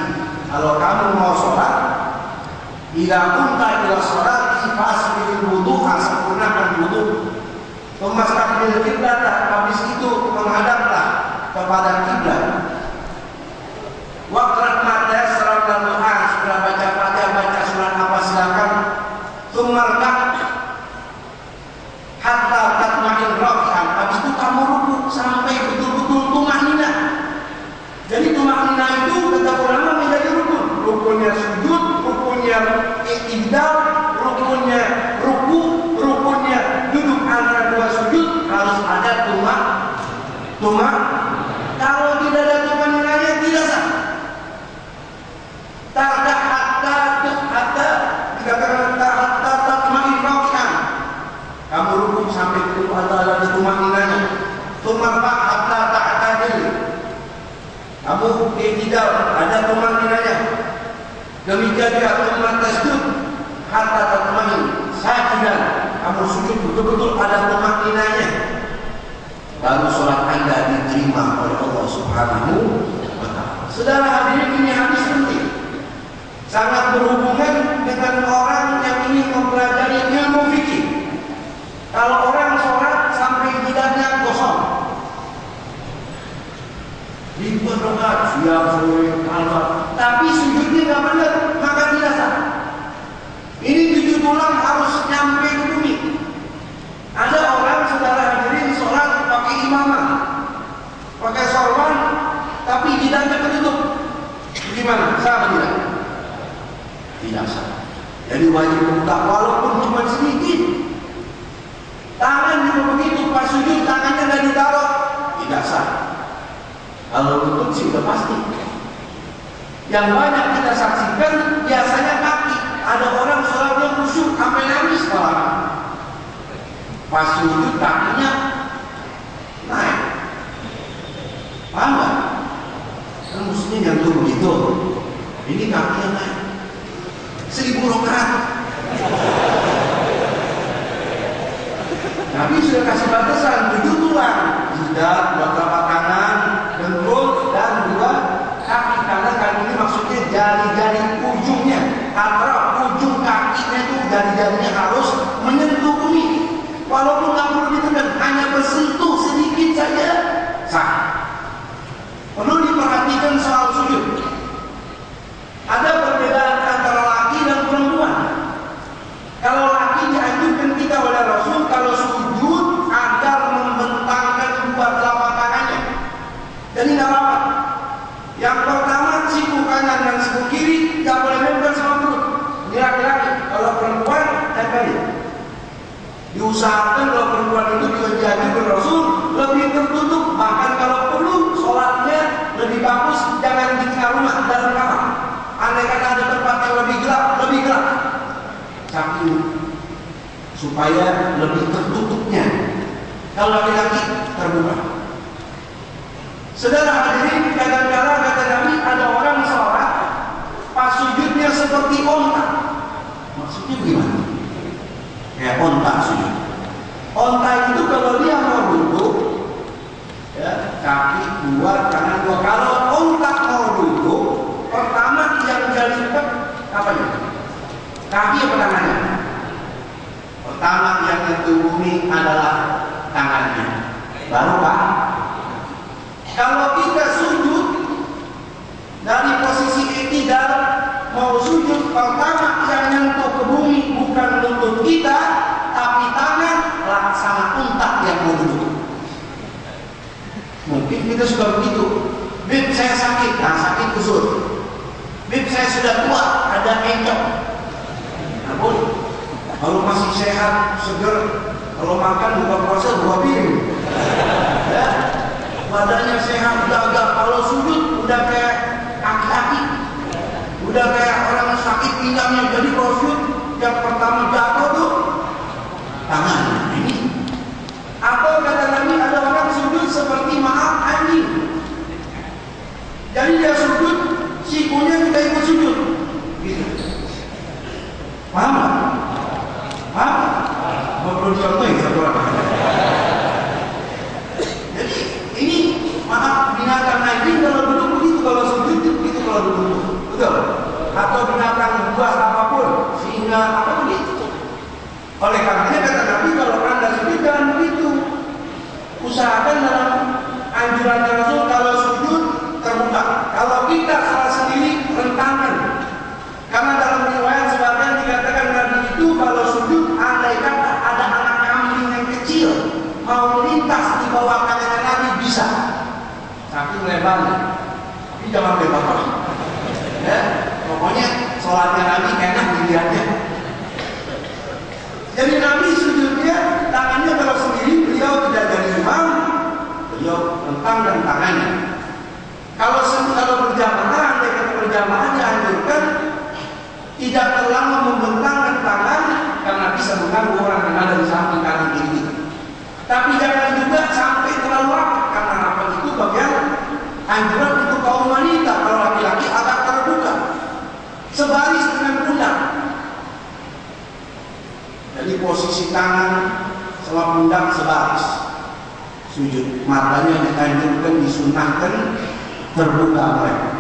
kalau kamu mau sholat, idza kunta ila sholati fasbil wudu'a, sempurnakan wudu. Mastaqbil qiblat, habis itu menghadaplah kepada kiblat. Waqra' ma tayassara min al-Qur'an, sudah baca Fatihah, baca surat apa silakan. Tsummarka hatta tatma'in raki'an, habis itu kamu ruku sampai betul-betul tumanina. Jadi tumanina itu kata ulama menjadi rukun. Rukunnya sujud, rukunnya i'tidal, rukunnya ruku, rukunnya duduk antara 2 sujud, harus ada tuma. Kalau tidak ada tumaninanya tidak sah. Dikatakan hatta tatma'in raki'an. Kamu ruku sampai itu ada tumaninanya. Tumarfa hatta ta'tadil. Kamu i'tidal, ada tumaninanya. Demikian juga tumat tasjud hatta tatma'in sajidan. Kamu sujud betul-betul ada tumaninanya. Baru sholat Anda diterima oleh Allah Subhanahu wa Ta'ala. Saudara hadirin, ini hadis penting, sangat berhubungan dengan orang yang ingin mempelajari ilmu fikih. Kalau orang sholat sampai jidatnya kosong, dibuat rakaat siap sore malam, tapi sujudnya nggak benar, maka tidak sah. Ini 7 tulang harus nyampe ke bumi. Ada orang, saudara hadirin, sholat pakai imamah, pakai sorban, tapi jidatnya ketutup. Gimana? Sah atau tidak? Tidak sah. Jadi wajib buka walaupun cuma sedikit. Tangan juga begitu, pas sujud tangannya nggak ditaruh, tidak sah. Kalau tutup sih udah pasti. Yang banyak kita saksikan biasanya kaki. Ada orang sholatnya khusyuk sampai nangis malah. Pas sujud kakinya naik. Paham nggak? Kan mestinya nyentuh begitu. Ini kakinya naik. 1000 rakaat. Nabi sudah kasih batasan 7 tulang. Jidat, 2 telapak tangan, dengkul, dan 2 kaki. Karena kaki ini maksudnya jari-jari ujungnya. Antara ujung kakinya itu jari-jarinya harus menyentuh bumi. Walaupun nggak perlu ditekan, hanya bersentuh sedikit saja sah. Perlu diperhatikan soal sujud. Ada perbedaan antara laki dan perempuan. Kalau laki dianjurkan kita oleh Rasul kalau sujud agar membentangkan 2 telapak tangannya. Jadi nggak apa-apa. Yang pertama siku kanan dan siku kiri nggak boleh nempel sama perut. Ini laki-laki. Kalau perempuan tempelin. Diusahakan kalau perempuan itu diajarkan Rasul lebih tertutup, bahkan kalau perlu sholatnya lebih bagus jangan di tengah rumah, dalam kamar. Andai kata ada tempat yang lebih gelap, saking supaya lebih tertutupnya. Kalau laki-laki terbuka. Saudara hadirin, kadang-kadang kata Nabi ada orang sholat pas sujudnya seperti onta. Maksudnya gimana? Kayak onta sujud. Onta itu kalau dia mau duduk, ya, kaki 2, tangan 2. Kalau onta mau duduk, pertama yang jadi apa ya? Kaki apa tangannya? Pertama yang nyentuh bumi adalah tangannya. Baru Pak. Kalau kita sujud dari posisi i'tidal mau sujud, pertama yang nyentuh ke bumi bukan lutut kita, tapi tangan laksana unta yang mau duduk. kita suka begitu. Bib, saya sakit, nah sakit kusut. Bib, saya sudah tua, ada encok. Namun, kalau masih sehat, seger, kalau makan buka puasa 2 piring. Ya, badannya sehat, gagah. Kalau sujud udah kayak aki-aki, udah kayak orang sakit pinggangnya. Jadi kalau sujud yang pertama jatuh tuh tangan ini. Atau kata Nabi, ada orang sujud seperti maaf anjing. Jadi dia sujud, sikunya kita ikut sujud. Gitu. Paham gak? Paham? Mau perlu dicontohin satu orang. Jadi ini maaf binatang anjing kalau duduk begitu, kalau sujud begitu, kalau duduk. Betul? Atau binatang buas apapun, sehingga apa begitu. Oleh karenanya kata Nabi, kalau Anda sujud jangan begitu. Usahakan dalam anjuran Rasul kalau sujud terbuka. Kalau kita salah sendiri rentangkan. Karena dalam riwayat sebagian dikatakan Nabi itu kalau sujud andai kata ada anak kambing yang kecil mau lintas di bawah kakinya Nabi bisa. Saking lebarnya. Tapi jangan lebar banget. Ya, pokoknya sholatnya Nabi enak dilihatnya. Jadi Nabi sujudnya tangannya kalau sendiri, beliau tidak jadi imam, beliau rentangkan tangannya. Kalau berjamaah, berjamaah dianjurkan tidak terlalu membentangkan tangan karena bisa mengganggu orang yang ada di samping kanan kiri. Tapi jangan juga sampai terlalu rapat karena rapat itu bagian anjuran untuk kaum wanita. Kalau laki-laki agak terbuka, sebaris dengan pundak. Jadi posisi tangan sama pundak sebaris. Sujud, matanya dianjurkan, disunahkan terbuka mereka.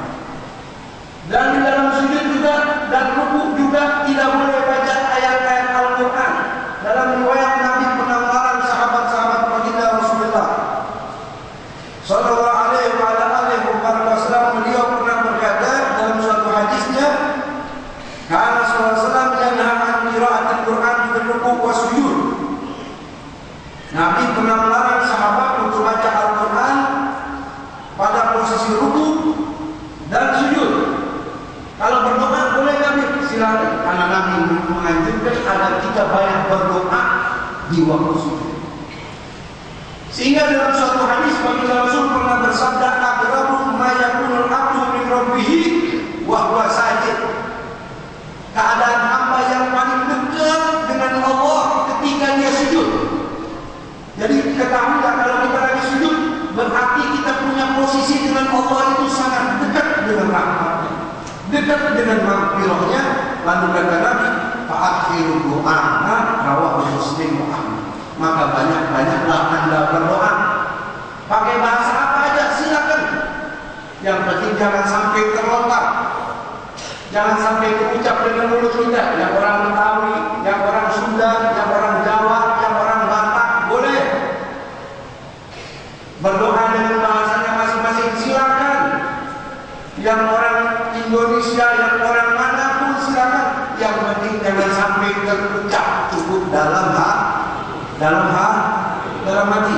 Dan di dalam sujud juga dan rukuk juga tidak boleh baca ayat-ayat Al-Quran. Dalam riwayat Nabi pernah melarang sahabat-sahabat baginda Rasulullah Sallallahu alaihi wasallam, beliau pernah berkata dalam suatu hadisnya, karena Sallallahu alaihi wasallam yanha an qiraatil Quran fi rukuk wa sujud. Nabi pernah melarang sahabat untuk baca Al-Quran pada posisi rukuk dan sujud. Kalau berdoa boleh Nabi silakan, karena Nabi menganjurkan agar kita banyak berdoa di waktu sujud. Sehingga dalam suatu hadis baginda Rasul pernah bersabda, aqrabu ma yakunul abdu min rabbih wa huwa sajid. Keadaan hamba yang paling dekat dengan Allah ketika dia sujud. Jadi ketahuilah kalau kita lagi sujud berarti kita punya posisi dengan Allah itu sangat dekat dengan rahmatnya, dekat dengan maghfirahnya. Lalu kata Nabi, fa'akhiru du'ana rawahu Muslim wa Ahmad. Maka banyak-banyaklah Anda berdoa. Pakai bahasa apa aja silakan. Yang penting jangan sampai terlontar. Jangan sampai terucap dengan mulut kita. Yang orang Betawi, yang orang Sunda, yang orang Jawa, yang orang Batak boleh. Berdoa dengan bahasanya masing-masing silakan. Yang orang Indonesia, yang orang manapun silakan. Yang penting jangan sampai terucap, cukup dalam hati.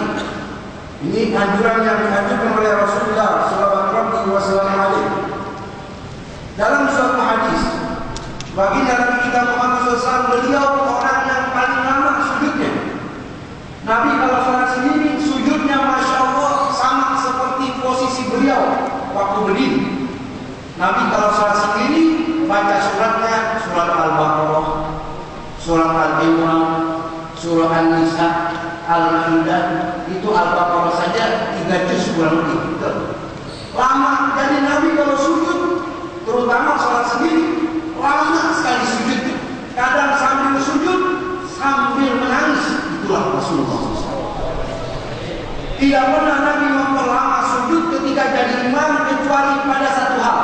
Ini anjuran yang dianjurkan oleh Rasulullah Sallallahu Alaihi Wasallam. Dalam suatu hadis, baginda Nabi kita Muhammad SAW, beliau orang yang paling lama sujudnya. Nabi kalau salat sendiri sujudnya masya Allah sama seperti posisi beliau waktu berdiri. Nabi kalau salat sendiri baca suratnya surat Al-Baqarah, surat Al-Imran, surah An-Nisa, Al-Maidah. Itu Al-Baqarah saja 3 juz kurang lebih. Lama. Jadi Nabi kalau sujud, terutama sholat sendiri, lama sekali sujudnya. Kadang sambil sujud sambil menangis. Itulah Rasulullah SAW. Tidak pernah Nabi memperlama sujud ketika jadi imam kecuali pada satu hal.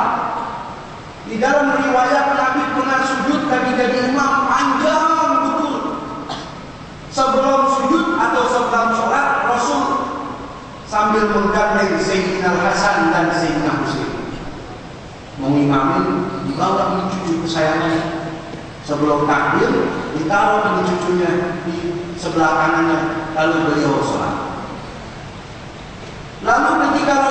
Di dalam riwayat Nabi pernah sujud ketika jadi imam panjang betul. Sebelum sujud atau sebelum sholat, Rasul sambil menggandeng Sayyidina Hasan dan Sayyidina Husain, mengimamin, dibawa ini cucu kesayangannya. Sebelum takbir, ditaruh ini cucunya di sebelah kanannya, lalu beliau sholat. Lalu ketika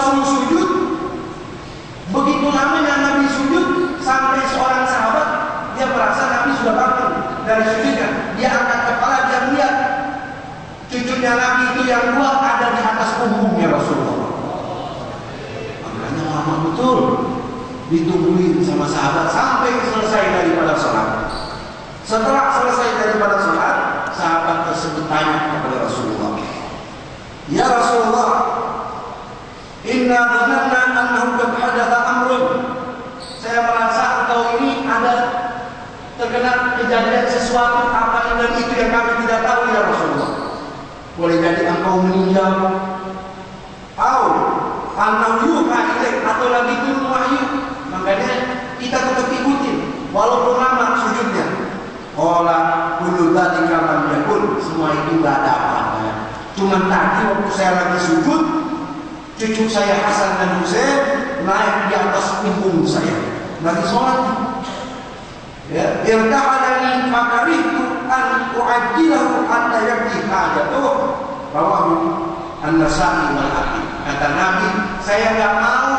yang dua ada di atas punggungnya Rasulullah. Makanya lama betul ditungguin sama sahabat sampai selesai daripada sholat. Setelah selesai daripada sholat, sahabat tersebut tanya kepada Rasulullah, "Ya Rasulullah, inna dhananna annahu qad hadatha amrun." Saya merasa engkau ini ada terkena kejadian sesuatu apa dan itu yang kami tidak tahu ya Rasulullah. Boleh jadi engkau meninggal, atau annahu yuha ilaik, atau lagi turun wahyu. Makanya kita tetap ikutin walaupun lama sujudnya. Qala kullu dzalika lam yakun, semua itu enggak ada apa-apa. Cuma tadi waktu saya lagi sujud, cucu saya Hasan dan Husain naik di atas punggung saya lagi sholat. Ya, irtahadani fakaritu an u'ajjilahu hatta yakti hajatuh. Rawahu An-Nasa'i wal Hakim. Kata Nabi, saya enggak mau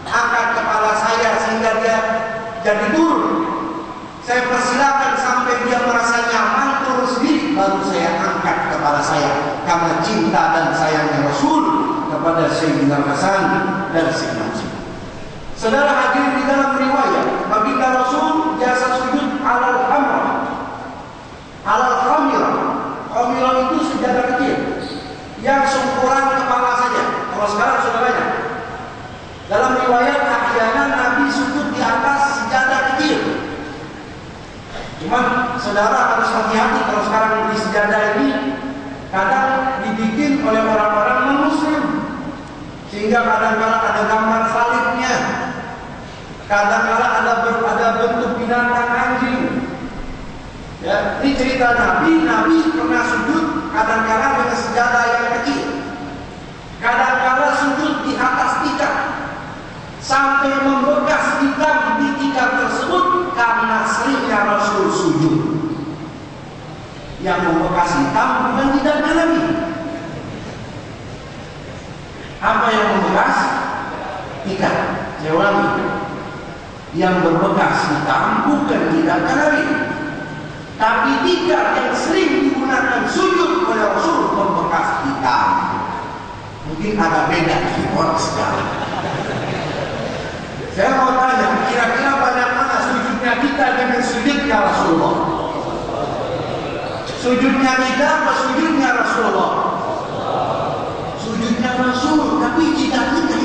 angkat kepala saya sehingga dia jadi turun. Saya persilakan sampai dia merasa nyaman turun sendiri, baru saya angkat kepala saya karena cinta dan sayangnya Rasul kepada Sayyidina Hasan dan Sayyidina Husain. Saudara hadir di dalam riwayat, baginda Rasul biasa sujud alal hamra, alal khamira. Khamira itu sejadah kecil yang seukuran kepala saja. Kalau sekarang sudah banyak. Dalam riwayat ahyana Nabi sujud di atas sejadah kecil. Cuman saudara harus hati-hati kalau sekarang di sejadah ini kadang dibikin oleh orang-orang non-muslim, sehingga kadang-kadang ada gambar salibnya, kadang-kadang ada bentuk binatang anjing. Ya, ini cerita Nabi pernah sujud kadang-kadang dengan sejadah yang kecil, kadang-kadang sujud di atas tikar sampai membekas hitam di tikar tersebut karena seringnya Rasul sujud. Yang membekas hitam bukan tidaknya lagi. Apa yang membekas? Tikar. Saya ulangi. Yang berbekas hitam bukan tidaknya lagi, tapi tikar yang sering digunakan sujud oleh Rasul membekas hitam. Mungkin agak beda di orang sekarang. Saya mau tanya, kira-kira banyak mana sujudnya kita dengan sujudnya Rasulullah? Sujudnya kita apa sujudnya Rasulullah? Sujudnya Rasul, tapi tidak kita.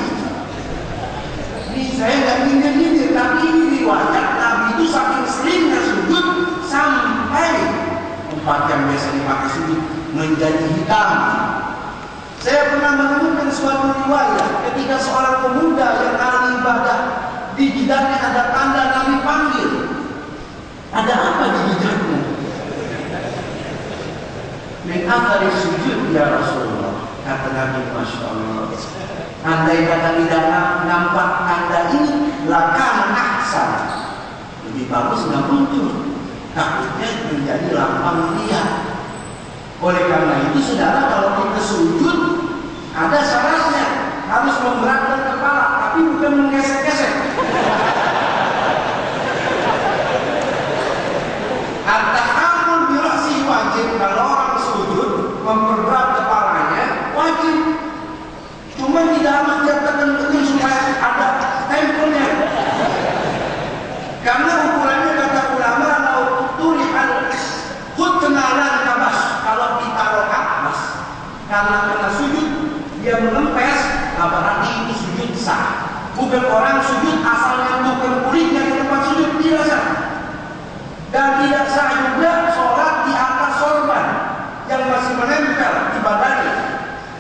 Ini saya nggak nyindir-nyindir, tapi ini riwayat Nabi itu saking seringnya sujud sampai tempat yang biasa dipakai sujud menjadi hitam. Saya pernah menemukan suatu riwayat ketika seorang pemuda yang ahli ibadah di jidatnya ada tanda Nabi panggil. Ada apa di jidatnya? Min athari sujud ya Rasulullah. Kata Nabi, Masya Allah, andai kata tidak nampak tanda ini, lakana ahsan, lebih bagus nggak muncul, takutnya menjadi lampang liar. Oleh karena itu saudara, kalau kita sujud ada syaratnya, harus memberatkan kepala, tapi bukan menggesek-gesek. At-tahammul bi ra'si wajib. Kalau orang sujud memperberat kepalanya wajib. Cuma tidak harus diatakan betul supaya ada tempelnya. Karena ukurannya kata ulama, lau turihal khutnalan kabas, kalau ditaruh atas karena sujud dia menempes, berarti itu sujud sah. Bukan orang sujud asal nyentuhkan kulitnya di tempat sujud, tidak sah. Dan tidak sah juga sholat di atas sorban yang masih menempel di badannya,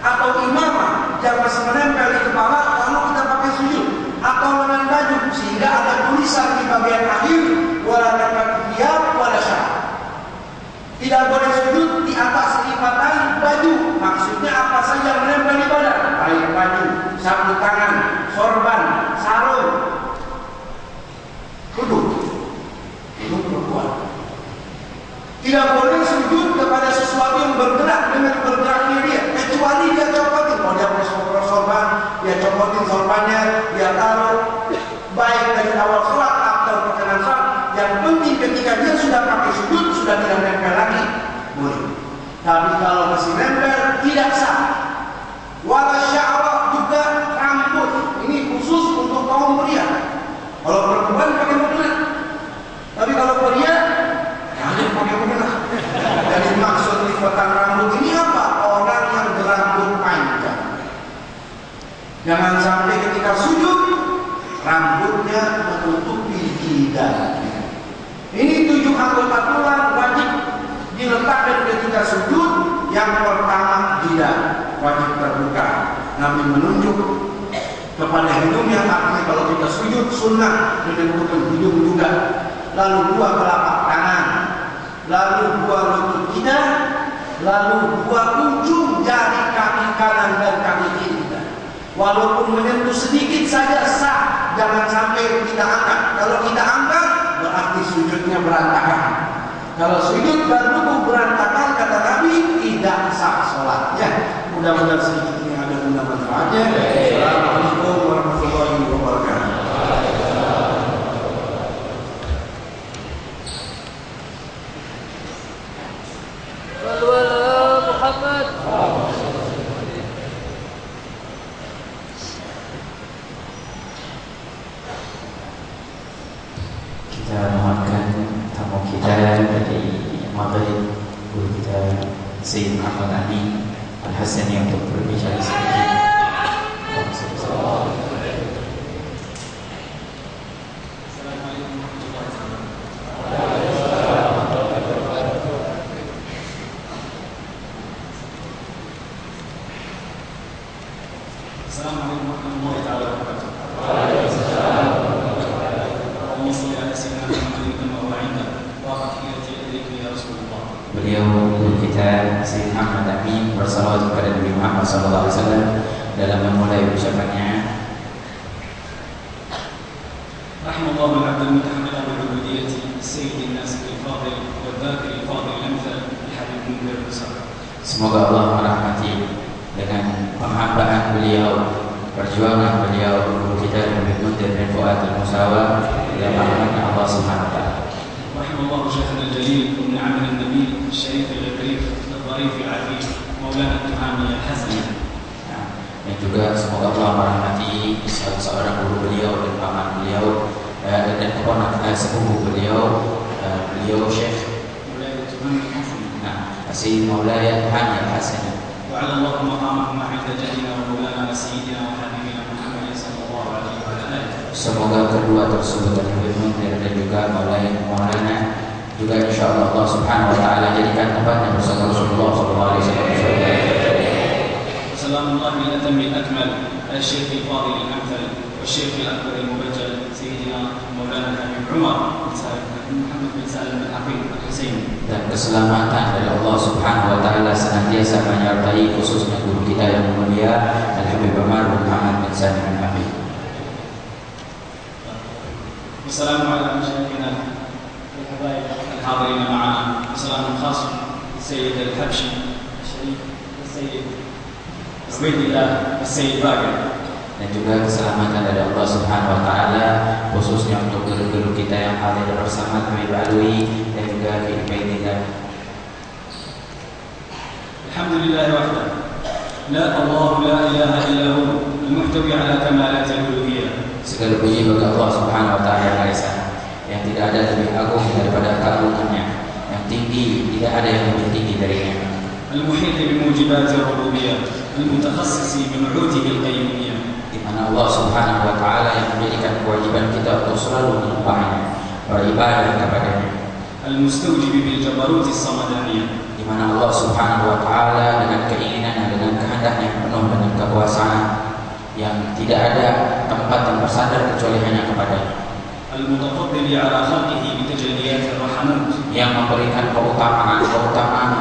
atau imamah yang masih menempel di kepala lalu kita pakai sujud, atau lengan baju sehingga ada tulisan di bagian akhir wala nakatiyab wala syah. Tidak boleh sujud di atas lipatan baju. Maksudnya apa saja yang menempel di badan, baik baju, sapu tangan, sorban, sarung, duduk perempuan. Tidak boleh sujud kepada sesuatu yang bergerak dengan bergeraknya dia, kecuali dia copotin. Kalau dia pakai sorban, dia copotin sorbannya, dia taruh, baik dari awal sholat atau pertengahan sholat. Yang penting ketika dia sudah pakai sujud, sudah tidak nempel lagi, boleh. Tapi kalau masih nempel, tidak tidak sah. Wala sya'ra, juga rambut. Ini khusus untuk kaum pria. Kalau perempuan pakai mukena. Tapi kalau pria jangan pakai mukena. Jadi maksud lipatan rambut ini apa? Orang yang berambut panjang. Jangan sampai ketika sujud rambutnya menutupi jidat. Ini 7 anggota tulang wajib diletakkan ketika sujud. Yang pertama jidat wajib terbuka. Nabi menunjuk kepada hidungnya, artinya kalau kita sujud sunnah menentukan hidung juga. Lalu 2 telapak tangan, lalu 2 lutut kita, lalu 2 ujung jari kaki kanan dan kaki kiri kita. Walaupun menyentuh sedikit saja sah, jangan sampai kita angkat. Kalau kita angkat berarti sujudnya berantakan. Kalau sujud dan rukuk berantakan, kata Nabi, tidak sah sholatnya. Mudah-mudahan sedikit ini ada guna manfaatnya. Assalamualaikum warahmatullahi wabarakatuh. Sallu ala Muhammad. Kita mohonkan tamu kita dari Maghrib, guru kita Sayyid Muhammad Amin Al-Hasani untuk berbicara sedikit. Beliau guru kita Sayyid Muhammad Amin bersalawat kepada Nabi Muhammad SAW dalam memulai ucapannya. Rahimallahu al-'abd al-mutahammil bi-'ubudiyyati sayyidin nas al-fadil wa dzakir al-fadil al-amthal al-habib munzir al-Husayn. Semoga Allah merahmati dengan penghambaan beliau, perjuangan beliau, guru kita Habib Munzir bin Fuad al-Musawa dalam rahmatnya Allah Subhanahu wa taala. Rahimallahu syekhana al-jalil ibn Amir al-Nabil al-Syarif al-Gharif al-Dharif al-'afif Maulana Tuhami al-Hasani. Dan juga semoga Allah merahmati seorang guru beliau dan paman beliau dan keponakan sepupu beliau, beliau Syekh Sayyid Maulaya Tuhami al-Hasani. وعلى الله مقامكم عند جدنا ومولانا سيدنا وحبيبنا محمد صلى الله عليه وسلم. Semoga kedua tersebut dari Habib Munzir dan juga Maulana juga insyaallah Allah Subhanahu wa taala jadikan tempatnya bersama Rasulullah sallallahu alaihi wasallam. سلام الله الأتم الأكمل الشيخ الفاضل الأمثل والشيخ الأكبر المبجل سيدنا مولانا الحبيب عمر بن سالم محمد بن سالم الحفيظ الحسيني. Dan keselamatan dari Allah Subhanahu wa taala senantiasa menyertai khususnya guru kita yang mulia Al-Habib Umar bin Muhammad bin Salim al-Habib. والسلام على مشايخنا الحبايب الحاضرين معنا. وسلام خاص للسيد الحبشي الشريف السيد عبيد الله السيد باقر. Dan juga keselamatan dari Allah Subhanahu wa taala khususnya untuk guru-guru kita yang hadir bersama Habib Alwi dan juga Habib Baidillah. Alhamdulillah wahda. La Allah la ilaha illa hu al-muhtawi ala kamalat al-uluhiyyah. Segala puji bagi Allah Subhanahu wa taala yang Esa, yang tidak ada lebih agung daripada keagungannya, yang tinggi tidak ada yang lebih tinggi darinya. Al-muhit bi mujibat ar-rububiyyah, al-mutakhasis bi nu'utihi al-qayyumiyyah. Di mana Allah Subhanahu wa taala yang menjadikan kewajiban kita untuk selalu menyembahnya, beribadah kepadanya. Al-mustawjib bil jabarut as-samadaniyah. Di mana Allah Subhanahu wa taala dengan keinginannya, dengan kehendaknya penuh dengan kekuasaan yang tidak ada tempat yang bersandar kecuali hanya kepadanya. Al-mutafaddil ala khalqihi bi tajalliyat ar-rahmat. Yang memberikan keutamaan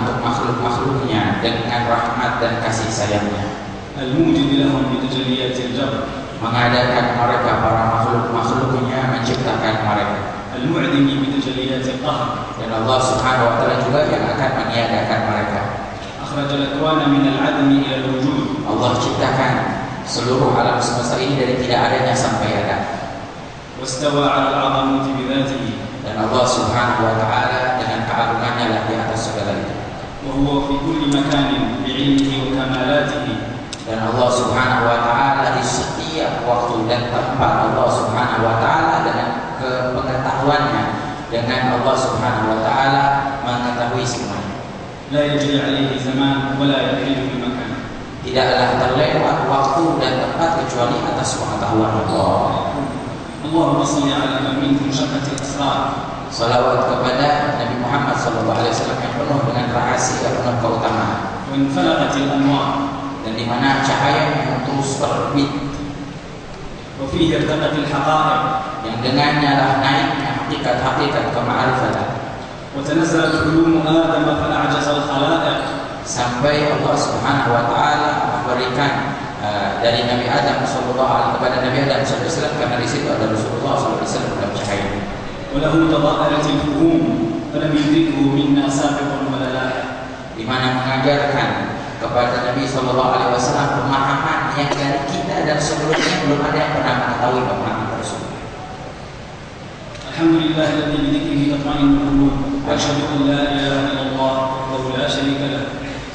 untuk makhluk-makhluknya dengan rahmat dan kasih sayangnya. Al-mujid lahum bi tajalliyat al-jabr. Mengadakan mereka para makhluk-makhluknya, menciptakan mereka. Al-mu'dim bi tajalliyat al-qahr. Dan Allah Subhanahu wa taala juga yang akan meniadakan mereka. Akhraj al-akwana min al-'adami ila al-wujud. Allah ciptakan seluruh alam semesta ini dari tidak adanya sampai ada. Wastawa 'ala al-'azamati bi dhatihi. Dan Allah Subhanahu wa taala dengan keagungannya lah di atas segala itu. وهو في كل مكان بعلمه وكمالاته. Dan Allah Subhanahu wa taala di setiap waktu dan tempat, Allah Subhanahu wa taala dengan kepengetahuannya, dengan Allah Subhanahu wa taala mengetahui semuanya. لا يجري عليه زمان ولا يحيل في مكان. Tidaklah terlewat waktu dan tempat kecuali atas pengetahuan Allah. اللهم صل على من منشقة الأسرار. Salawat kepada Nabi Muhammad SAW yang penuh dengan rahasia, penuh keutamaan. وانفلقت الأنوار. Dan di mana cahaya yang terus terbit. وفيه ارتقت الحقائق. Yang dengannya lah naiknya hakikat-hakikat kema'rifatan. وتنزلت علوم آدم فأعجز الخلائق. Sampai Allah Subhanahu wa taala memberikan dari Nabi Adam kepada Nabi Adam SAW, karena di situ ada Rasulullah SAW dalam cahaya. وله تضاءلت الفهوم فلم يدركه منا سابق ولا لاحق. Di mana mengajarkan kepada Nabi SAW pemahaman yang dari kita dan sebelumnya belum ada yang pernah mengetahui pemahaman tersebut. Alhamdulillah alladzi bi dzikrihi tatma'innul qulub. Asyhadu an la ilaha illallah wahdahu la syarika lah.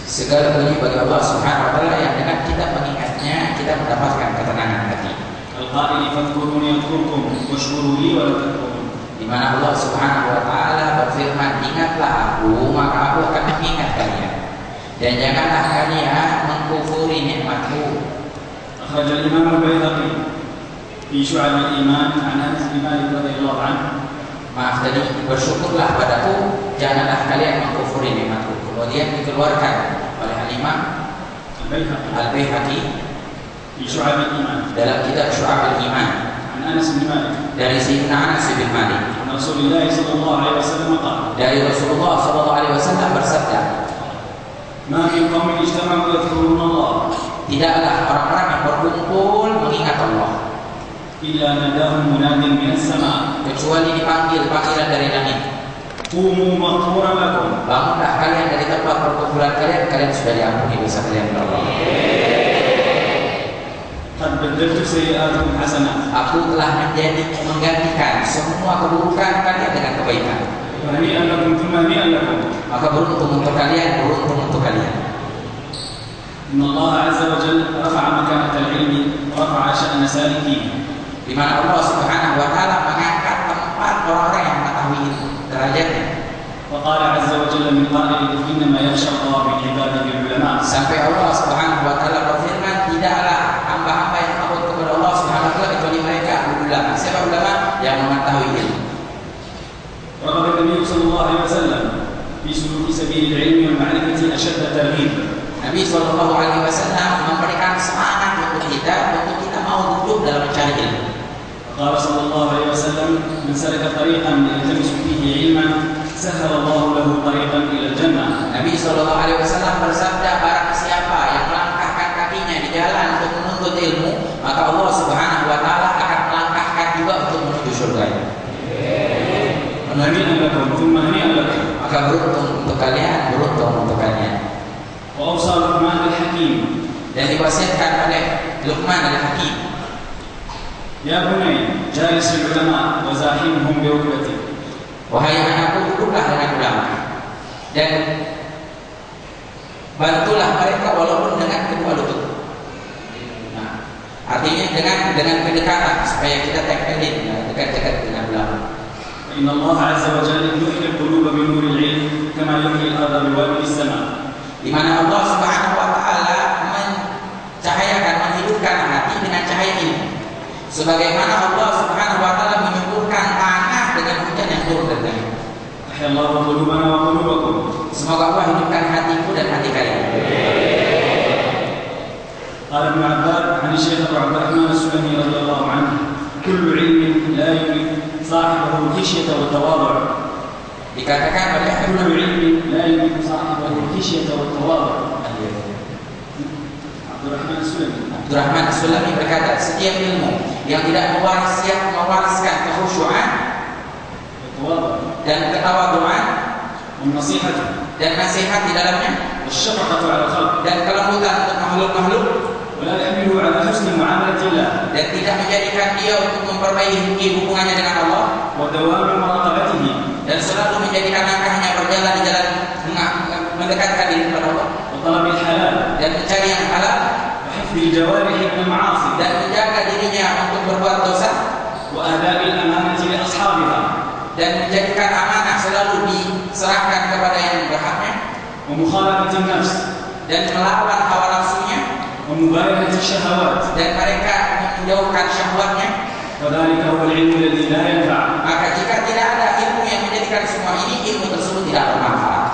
Segala puji bagi Allah Subhanahu wa taala yang dengan kita mengingatnya kita mendapatkan ketenangan hati. Al-qa'ili fadhkuruni adhkurkum washkuru li wa la takfurun. Di mana Allah Subhanahu wa taala berfirman, ingatlah aku maka aku akan mengingat kalian, dan janganlah kalian mengkufuri nikmatku. Akhraj al-Imam al-Baihaqi fi Syu'ab al-Iman an Anas bin Malik radhiyallahu anhu. Maaf tadi, bersyukurlah padaku, janganlah kalian mengkufuri nikmatku. Kemudian dikeluarkan oleh Al-Imam Al-Baihaqi fi Syu'ab al-Iman dalam kitab Syu'ab al-Iman an Anas bin Malik dari Sayyidina Anas bin Malik Rasulullah sallallahu alaihi wasallam qala, dari Rasulullah sallallahu alaihi wasallam bersabda, ma min qaumin ijtama'u yadhkuruna Allah, tidaklah orang-orang yang berkumpul mengingat Allah illa nadahum munadin minas sama', kecuali dipanggil panggilan dari langit, qumu maghfuran lakum, bangunlah kalian dari tempat perkumpulan kalian, kalian sudah diampuni dosa kalian oleh Allah. qad badaltu sayyi'atukum hasanat, Aku telah menggantikan semua keburukan kalian dengan kebaikan. hani'an lakum thumma hani'an lakum. Maka beruntung untuk kalian, beruntung untuk kalian. Inna Allah azza wa jalla rafa'a makanata al-'ilmi wa rafa'a sha'na salikihi. Di mana Allah Subhanahu wa taala mengangkat tempat orang-orang yang mengetahui itu, derajatnya. Wa qala azza wa jalla min qa'il innama yakhsha Allah min 'ibadihi al-'ulama. Sampai Allah Subhanahu wa taala berfirman, tidaklah hamba-hamba yang takut kepada Allah Subhanahu wa taala kecuali mereka ulama. Siapa ulama? Yang mengetahui ilmu. Wa qala Nabi sallallahu alaihi wasallam fi suluki sabil al-'ilmi wal ma'rifati ashadda targhib. Nabi sallallahu alaihi wasallam memberikan semangat untuk kita mau duduk dalam mencari ilmu. قال صلى الله عليه وسلم من سلك طريقا يلتمس فيه علما سهل الله له طريقا الى الجنه. Nabi sallallahu alaihi wasallam bersabda, barang siapa yang melangkahkan kakinya di jalan untuk menuntut ilmu, maka Allah Subhanahu wa taala akan melangkahkan juga untuk menuju surga. Hani'an lakum thumma hani'an lakum. Maka beruntung untuk kalian, beruntung untuk kalian. Wa awsa Luqman al-Hakim, Dan diwasiatkan oleh Luqman al-Hakim, ya bunay jalis al-ulama wa zahimhum bi rukbati. wahai anakku, duduklah dengan ulama dan bantulah mereka walaupun dengan kedua lutut. Nah, artinya dengan kedekatan supaya kita tempelin dekat-dekat dengan ulama. Inna Allah azza wa jalla yuhyi al-quluba bi nur al-'ilm kama yuhyi al-ardha bi wabili as-sama'. Di mana Allah Subhanahu wa taala mencahayakan, menghidupkan hati dengan cahaya ilmu. Sebagaimana Allah Subhanahu wa taala menyuburkan tanah dengan hujan yang turun dari langit. Ahya Allah qulubana wa qulubakum. Semoga Allah hidupkan hatiku dan hati kalian. قال ابن عباد عن الشيخ أبو عبد الرحمن السلمي رضي الله عنه كل علم لا يملك صاحبه الخشية والتواضع. Dikatakan oleh كل علم لا يملك صاحبه الخشية والتواضع. عبد الرحمن السلمي. Abdurrahman As-Sulami berkata, setiap ilmu yang tidak mewariskan kekhusyuan dan ketawaduan والنصيحة dan nasihat di dalamnya والشفقة على الخلق dan kelembutan untuk makhluk-makhluk ولا يحمله على حسن معاملة الله dan tidak menjadikan dia untuk memperbaiki hubungannya dengan Allah ودوام مراقبته dan selalu menjadikan langkahnya berjalan di jalan mendekatkan diri kepada Allah, وطلب الحلال dan mencari yang halal, وحفظ الجوارح من المعاصي dan menjaga dirinya untuk berbuat dosa, وأداء الأمانة لأصحابها dan menjadikan amanah selalu diserahkan kepada yang berhaknya, ومخالفة النفس dan melawan hawa nafsunya, ومباينة الشهوات. dan mereka menjauhkan syahwatnya. وذلك هو العلم الذي لا ينفع. Maka jika tidak ada ilmu yang menjadikan semua ini, ilmu tersebut tidak bermanfaat.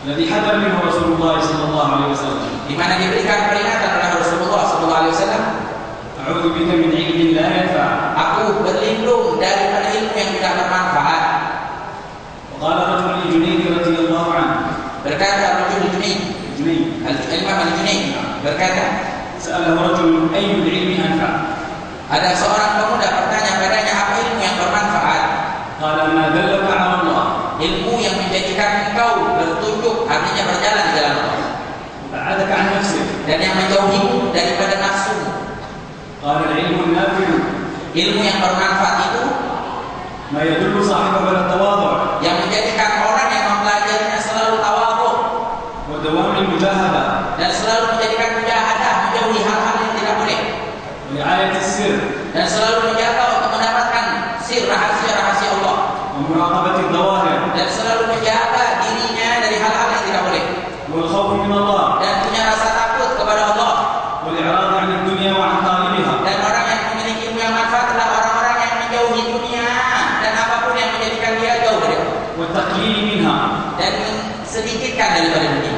الذي حذر منه رسول الله صلى الله عليه وسلم. Di mana diberikan peringatan oleh Rasulullah SAW. أعوذ بك من علم لا ينفع. Aku berlindung daripada ilmu yang tidak bermanfaat. وقال رجل لجنيد رضي الله عنه. Berkata Rajul Junaid, Imam Al-Junaid berkata, سأله رجل أي العلم أنفع؟ ada seorang pemuda bertanya padanya, apa ilmu yang bermanfaat? قال ما دلك على الله. Ilmu yang menjadikan engkau bertunjuk, artinya berjalan di jalan Allah, بعدك عن نفسك. dan yang menjauhimu daripada nafsu. قال العلم النافع Ilmu yang bermanfaat itu ما يدل صاحبه على التواضع yang menjadikan orang yang mempelajarinya selalu tawadhu, ودوام المجاهدة dan selalu menjadikan mujahadah, menjauhi hal-hal yang tidak boleh, ورعاية السر dan selalu menjaga untuk mendapatkan sir, rahasia-rahasia Allah, ومراقبة الظواهر dan selalu menjaga dirinya dari hal-hal yang tidak boleh, والخوف من الله dan punya rasa takut kepada Allah. والإعراض عن الدنيا وعن طالبها. Dan orang yang memiliki ilmu yang manfaat adalah orang-orang yang menjauhi dunia dan apapun yang menjadikan dia jauh dari Allah, والتقليل منها dan sedikitkan daripada dunia,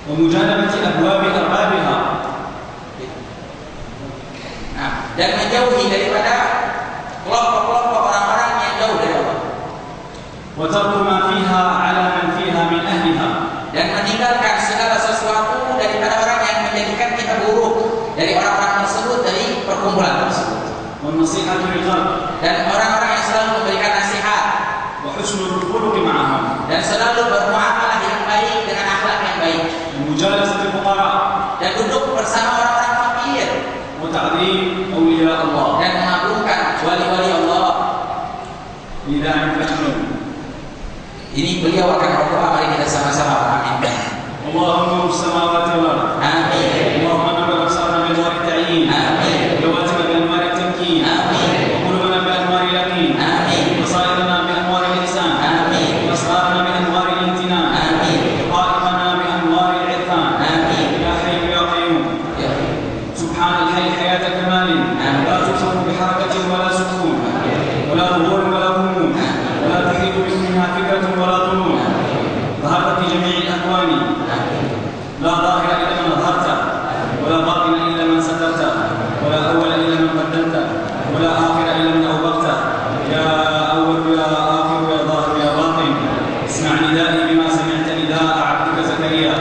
ومجانبة أبواب أربابها. nah, dan menjauhi daripada kelompok-kelompok orang-orang yang jauh dari Allah, وترك ما فيها على من فيها من أهلها. dan meninggalkan segala sesuatu daripada orang yang menjadikan kita buruk dari orang-orang tersebut, dari perkumpulan tersebut, والنصيحة للخلق dan orang-orang yang selalu memberikan nasihat, وحسن الخلق معهم. dan selalu bermuamalah yang baik dengan akhlak yang baik, ومجالسة الفقراء dan duduk bersama orang-orang fakir, وتعظيم أولياء الله. dan mengagungkan wali-wali Allah. إذا أنفعتم Ini beliau akan berdoa, mari kita sama-sama mengaminkan. اللهم نور السماوات والأرض. Amin. اللهم نور أبصارنا بأنوار التعيين. Amin. جواتنا بأنوار التمكين. Amin. وقلوبنا بأنوار اليقين. Amin. بصائرنا بأنوار الإحسان. Amin. وأسرارنا بأنوار الامتنان. Amin. حقائقنا بأنوار العرفان. Amin. يا حي يا قيوم. Ya. سبحان الحي حياة كمال لا توصف بحركة ولا سكون ولا ظهور ولا هموم ولا تحيط باسمها فكرة ولا ظنون. ظهرت في جميع الأكوان لا ظاهر إلا من ظهرت ولا باطن إلا من سترت ولا أول إلا من قدمت ولا آخر إلا من أوبقت. يا أول يا آخر يا ظاهر يا باطن اسمع ندائي بما سمعت نداء عبدك زكريا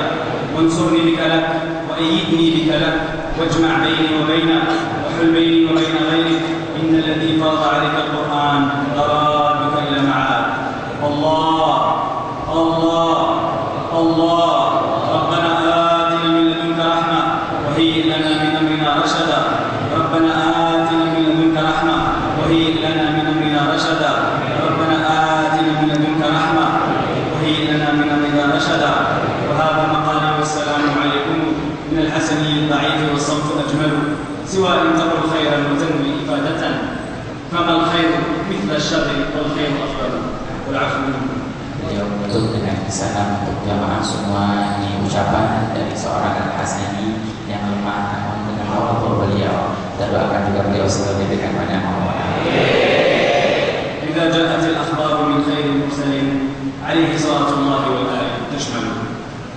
وانصرني بك لك وأيدني بك لك واجمع بيني وبينك وحل بيني وبين غيرك. إن الذي فرض عليك القرآن لرادك إلى معاد. الله الله الله. ربنا آتنا من لدنك رحمة وهيئ لنا من أمرنا رشدا. ربنا آتنا من لدنك رحمة وهيئ لنا من أمرنا رشدا. ربنا آتنا من لدنك رحمة وهيئ لنا من أمرنا رشدا. وهذا مقالي والسلام عليكم من الحسني الضعيف والصمت أجمل سوى أن تقل خيرا وتنوي إفادة فما الخير مثل الشر والخير أفضل والعفو منكم. Beliau menutup dengan salam untuk jamaah semua. Ini ucapan dari seorang Al-Hasani yang lemah, namun dengan Allah beliau terdoakan juga beliau selalu diberikan banyak amal. إذا جاءت الأخبار من خير المرسلين عليه صلاة الله والآية تشمل.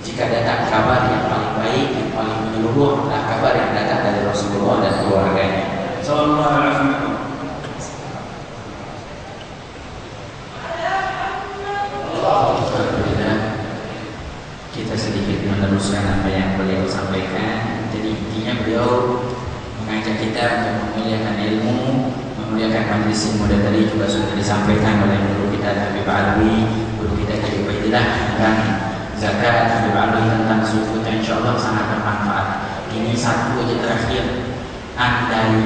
Jika datang kabar yang paling baik, yang paling menyeluruh, adalah kabar yang datang dari Rasulullah dan keluarganya. صلى الله عليه وسلم. Alhamdulillah, kita sedikit meneruskan apa yang beliau sampaikan. Jadi intinya beliau mengajak kita untuk memuliakan ilmu, memuliakan majelis ilmu, dan tadi juga sudah disampaikan oleh guru kita Habib Alwi, guru kita dari Baidillah, tentang zakat, Habib Alwi tentang suku, dan insya Allah sangat bermanfaat. Ini satu aja terakhir, andai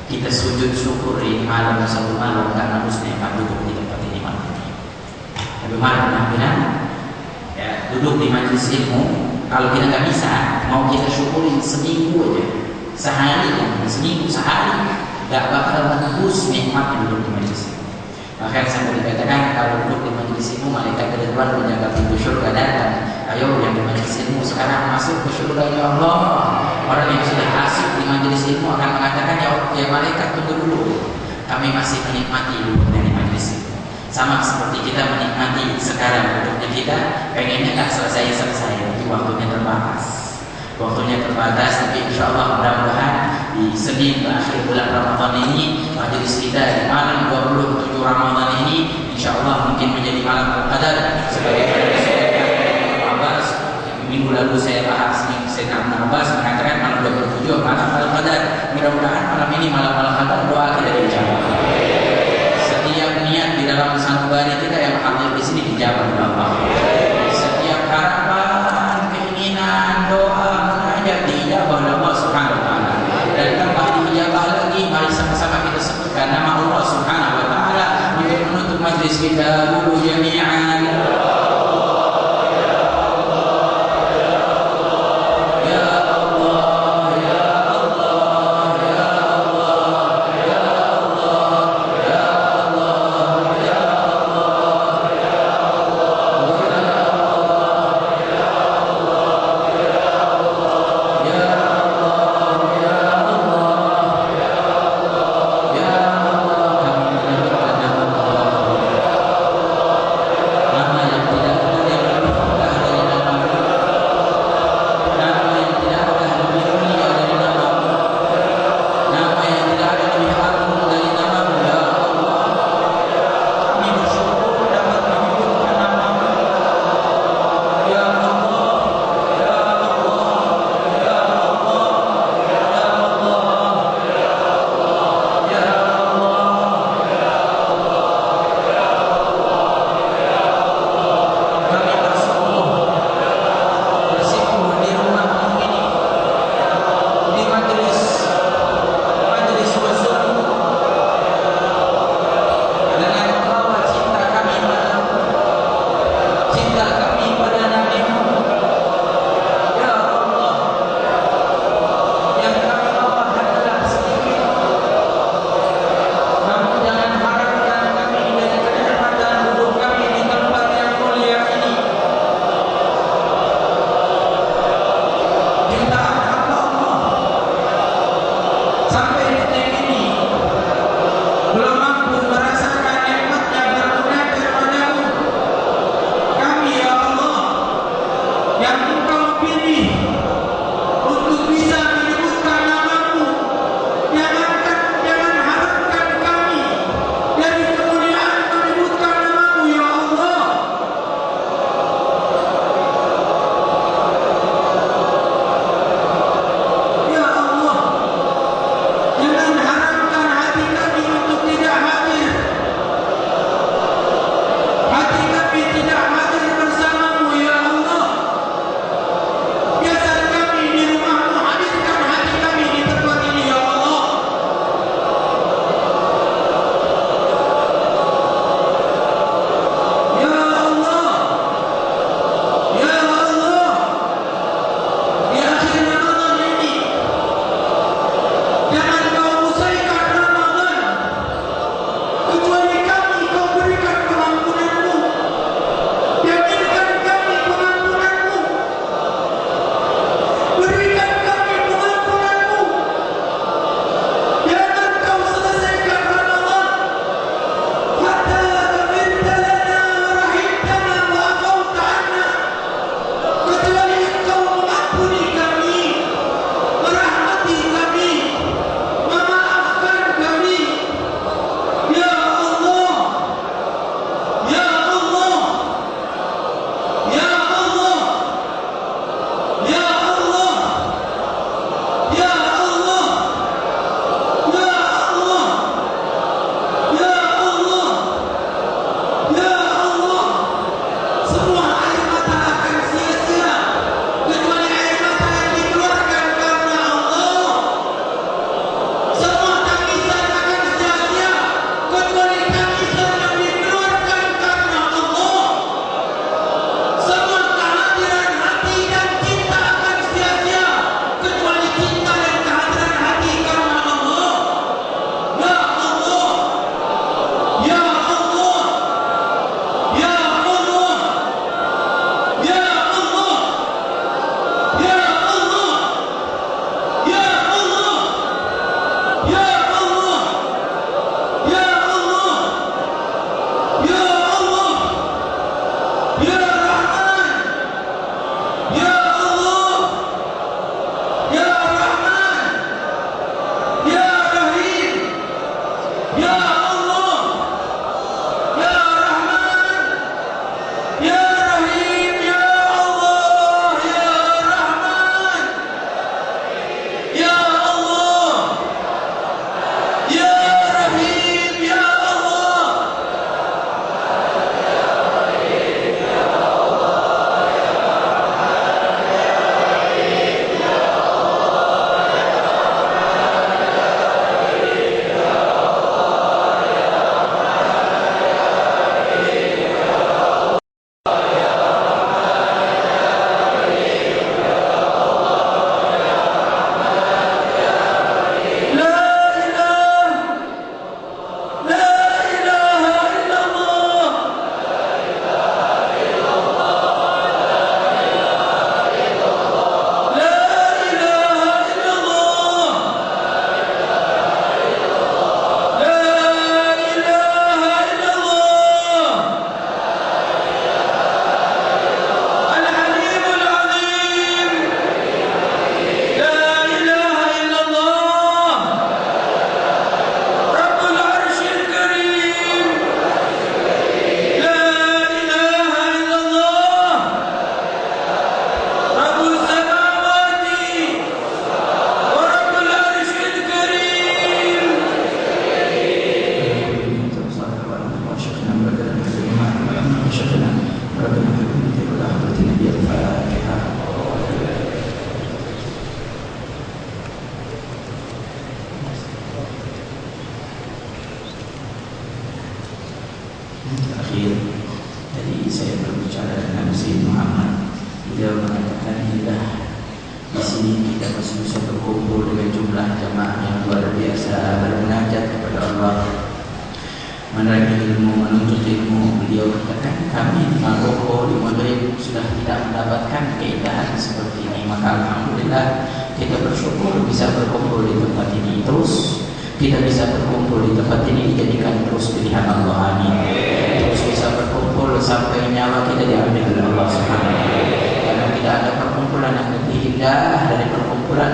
kita sujud syukur ini malam satu malam karena harus nikmat duduk di tempat ini malam ini. Lebih malam penampilan ya, duduk di majelis ilmu, kalau kita nggak bisa, mau kita syukurin seminggu aja, sehari, seminggu sehari, nggak bakal menembus nikmatnya duduk di majelis ilmu. Bahkan sampai dikatakan kalau duduk di majelis ilmu, malaikat Ridwan menjaga pintu surga datang. Ayo yang di majelis ilmu sekarang masuk ke surga ya Allah. Orang yang sudah asik di majelis ilmu akan mengatakan ya malaikat tunggu dulu. Kami masih menikmati duduk dari majelis ilmu. Sama seperti kita menikmati sekarang duduknya kita, pengennya nggak selesai-selesai, tapi waktunya terbatas. Waktunya terbatas, tapi insya Allah mudah-mudahan di Senin akhir bulan Ramadan ini majelis kita di malam 27 Ramadan ini insya Allah mungkin menjadi malam Al-Qadar sebagai Abbas. Minggu lalu saya bahas Sayyidina Ibnu Abbas mengatakan malam 27 malam Al-Qadar. Mudah-mudahan malam ini malam Al-Qadar doa kita dijawab. Setiap niat di dalam sanubari kita yang hadir di sini dijawab oleh Allah. Setiap harapan, keinginan, doa dijawab oleh Allah Subhanahu wa taala. Dan tambah dijawab lagi, mari sama-sama kita sebutkan nama Allah Subhanahu wa taala untuk menutup majlis kita dulu jami'an. Nama terakhir. Tadi saya berbicara dengan Syekh Muhammad. Beliau mengatakan inilah di sini kita masih bisa berkumpul dengan jumlah jamaah yang luar biasa bermunajat kepada Allah, menerima ilmu, menuntut ilmu. Beliau katakan kami di Maroko di Madrid sudah tidak mendapatkan keindahan seperti ini, maka alhamdulillah kita bersyukur bisa berkumpul di tempat ini. Terus kita bisa berkumpul di tempat ini dijadikan terus pilihan Allah. Amin. Terus bisa berkumpul sampai nyawa kita diambil oleh Allah Subhanahu wa taala. Karena tidak ada perkumpulan yang lebih indah dari perkumpulan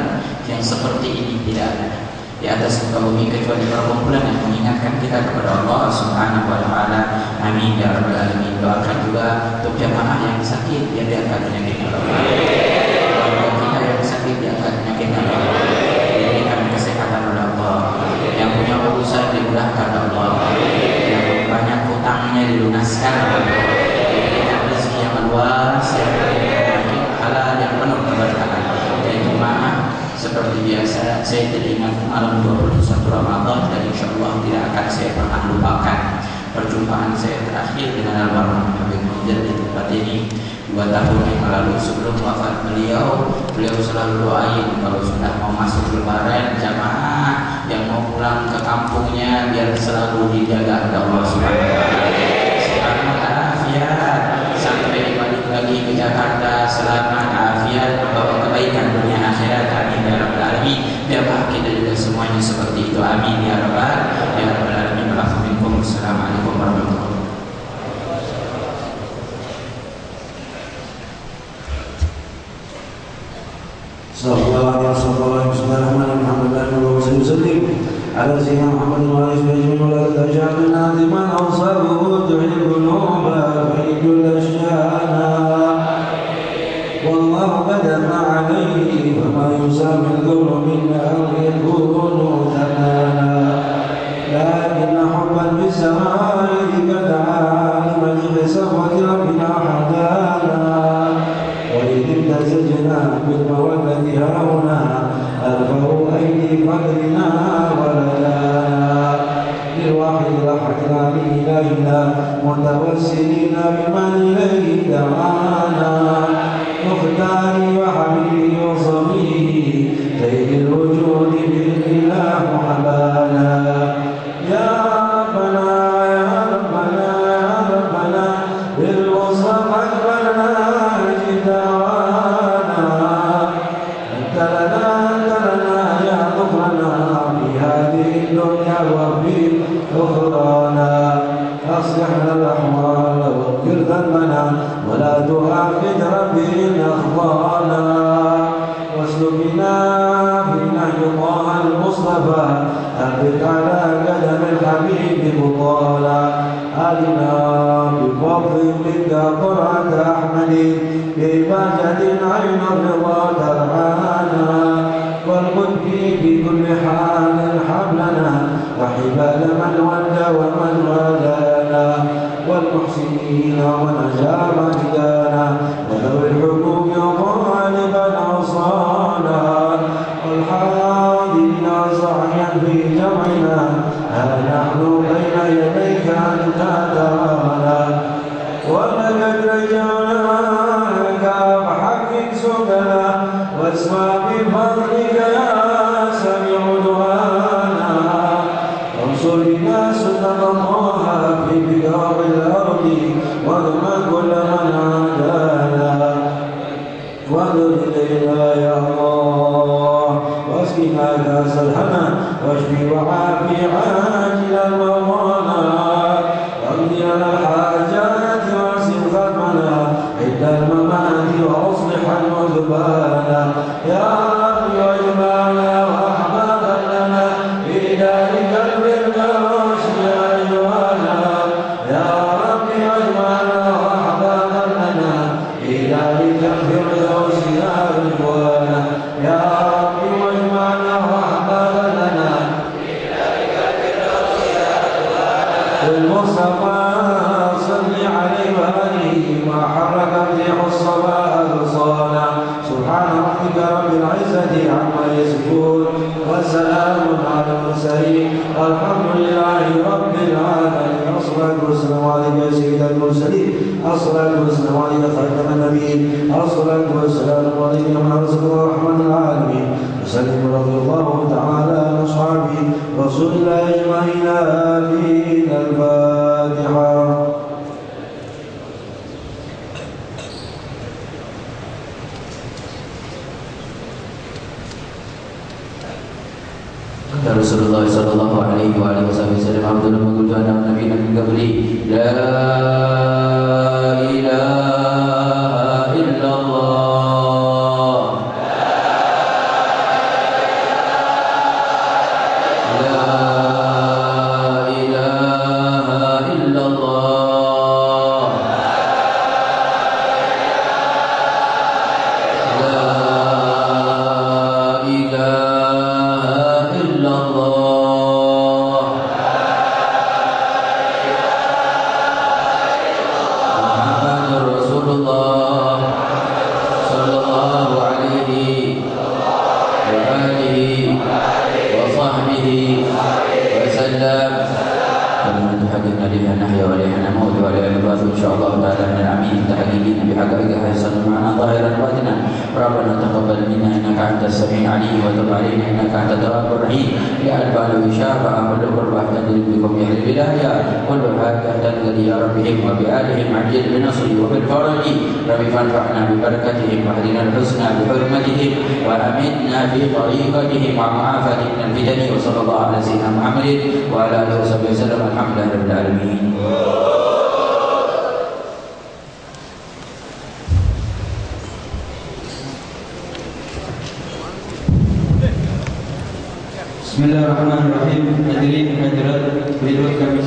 yang seperti ini, tidak ada di atas muka bumi kecuali perkumpulan yang mengingatkan kita kepada Allah Subhanahu wa taala. Amin ya rabbal alamin. Doakan juga untuk jamaah yang sakit biar diangkat penyakitnya Allah. Keluarga kita yang sakit diangkat penyakitnya Allah. Diberikan kesehatan oleh Allah. Yang punya urusan dimudahkan Allah. Yang banyak hutangnya dilunaskan oleh Allah. Diberikan rezeki yang luas, yang halal, yang penuh keberkahan. Dan jemaah seperti biasa, saya teringat malam 21 Ramadan dan insyaallah tidak akan saya pernah lupakan perjumpaan saya terakhir dengan almarhum Habib Munjir di tempat ini 2 tahun yang lalu. Sebelum wafat beliau selalu doain kalau sudah mau masuk lebaran, jamaah yang mau pulang ke kampungnya biar selalu dijaga oleh Allah Subhanahu wa taala. Selamat afiat sampai balik lagi ke Jakarta, selamat afiat membawa kebaikan dunia akhirat. Amin ya rabbal alamin. Jamaah kita juga semuanya seperti itu. Amin ya rabbal alamin. Assalamualaikum warahmatullahi wabarakatuh. على سيدنا محمد وعلى اله وصحبه ولا تجعلنا لمن اوصابه تحب القلوب في كل اشياءنا والله قدرنا عليه فما يسامي القول منا او يكون ثمانا لكن حبا بالسماء قد عالم بصفوة ربنا حدانا وإذ امتزجنا بالمودة هاهنا ألفوا أيدي قدرنا ولدانا للواحد الأحد العلي إلهنا متوسلين بمن إليه دعانا مختاري وحبيبي وصبي سيد الوجود بالإله حبانا يا ربنا يا ربنا يا ربنا بالمصطفى اقبلنا جدوانا انت لنا يا ظفرنا في هذه الدنيا وفي اخرانا اصلح لنا الاحوال واغفر ذنبنا ولا تؤاخذ ربي ان اخطانا واسلكنا في نهج طه المصطفى أثبت على قدم الحبيب بطالا آلنا بفضل منك قرعة أحمد ببهجة عين الرضا ترعانا والقدس بكل حال حبلنا وحبال من ولى ومن والانا والمحسنين ونجار هدانا وذوي الحقوق وطالبا عصانا والحاضرين صاحيا في جمعنا ها نحن بين يديك أنت ترانا ولقد رجعناك فحقق سبلنا واسمع بفضلك يا سميع دعانا وانصر بنا سنة الله في بقاع الأرض واضمن كل من عادانا واغفر إلينا يا الله واسقنا كأس الهنا واشفي وعافي عاجل المرضانا واقض لنا الحاجات واحسن ختمنا عند الممات واصلح المذبانا يا رب واجمعنا واحبابا لنا في ذلك الفردوس يا جوانا يا رب واجمعنا واحبابا لنا في ذلك الفردوس يا جوانا يا رب واجمعنا واحبابا لنا في ذلك الفردوس يا جوانا المصطفى صل عليه وآله ما حركت ريح الصبا أغصانا سبحان ربك رب العزة عما يصفون وسلام على المرسلين والحمد لله رب العالمين. الصلاة والسلام عليك يا سيد المرسلين الصلاة والسلام عليك خاتم النبيين الصلاة والسلام عليك من أرسل رحمة العالمين وسلم رضي الله تعالى عن أصحابه رسول الله أجمعين آمين. الفاتحة. Rasulullah sallallahu alaihi wa alihi wasallam Abdul Maqdud Nabi min qabli la ilaha illallah la ilaha illallah la ilaha illallah Muhammadur Rasulullah sallallahu alaihi wa alihi wa sahbihi wa sallam. كلمة حقنا لها نحيا ولها نموت ولها نبعث إن شاء الله تعالى من العاملين متحققين بحقائق حسن معنا ظاهرا باطنا. ربنا تقبل منا إنك أنت السميع العليم وتب علينا إنك أنت التواب الرحيم. يا البال وشافع كل قربة تنزل بكم يا أهل الولاية كل حاجة تنزل يا ربهم وبآلهم عجل بنصري وبالفرج رب فانفعنا ببركتهم واهدنا الحسنى بحرمتهم وأمنا في طريقتهم ومعافاة من الفتن. وصلى الله على سيدنا محمد وعلى آله وصحبه وسلم. الحمد لله رب العالمين. Bismillahirrahmanirrahim. Hadirin hadirat, berikut kami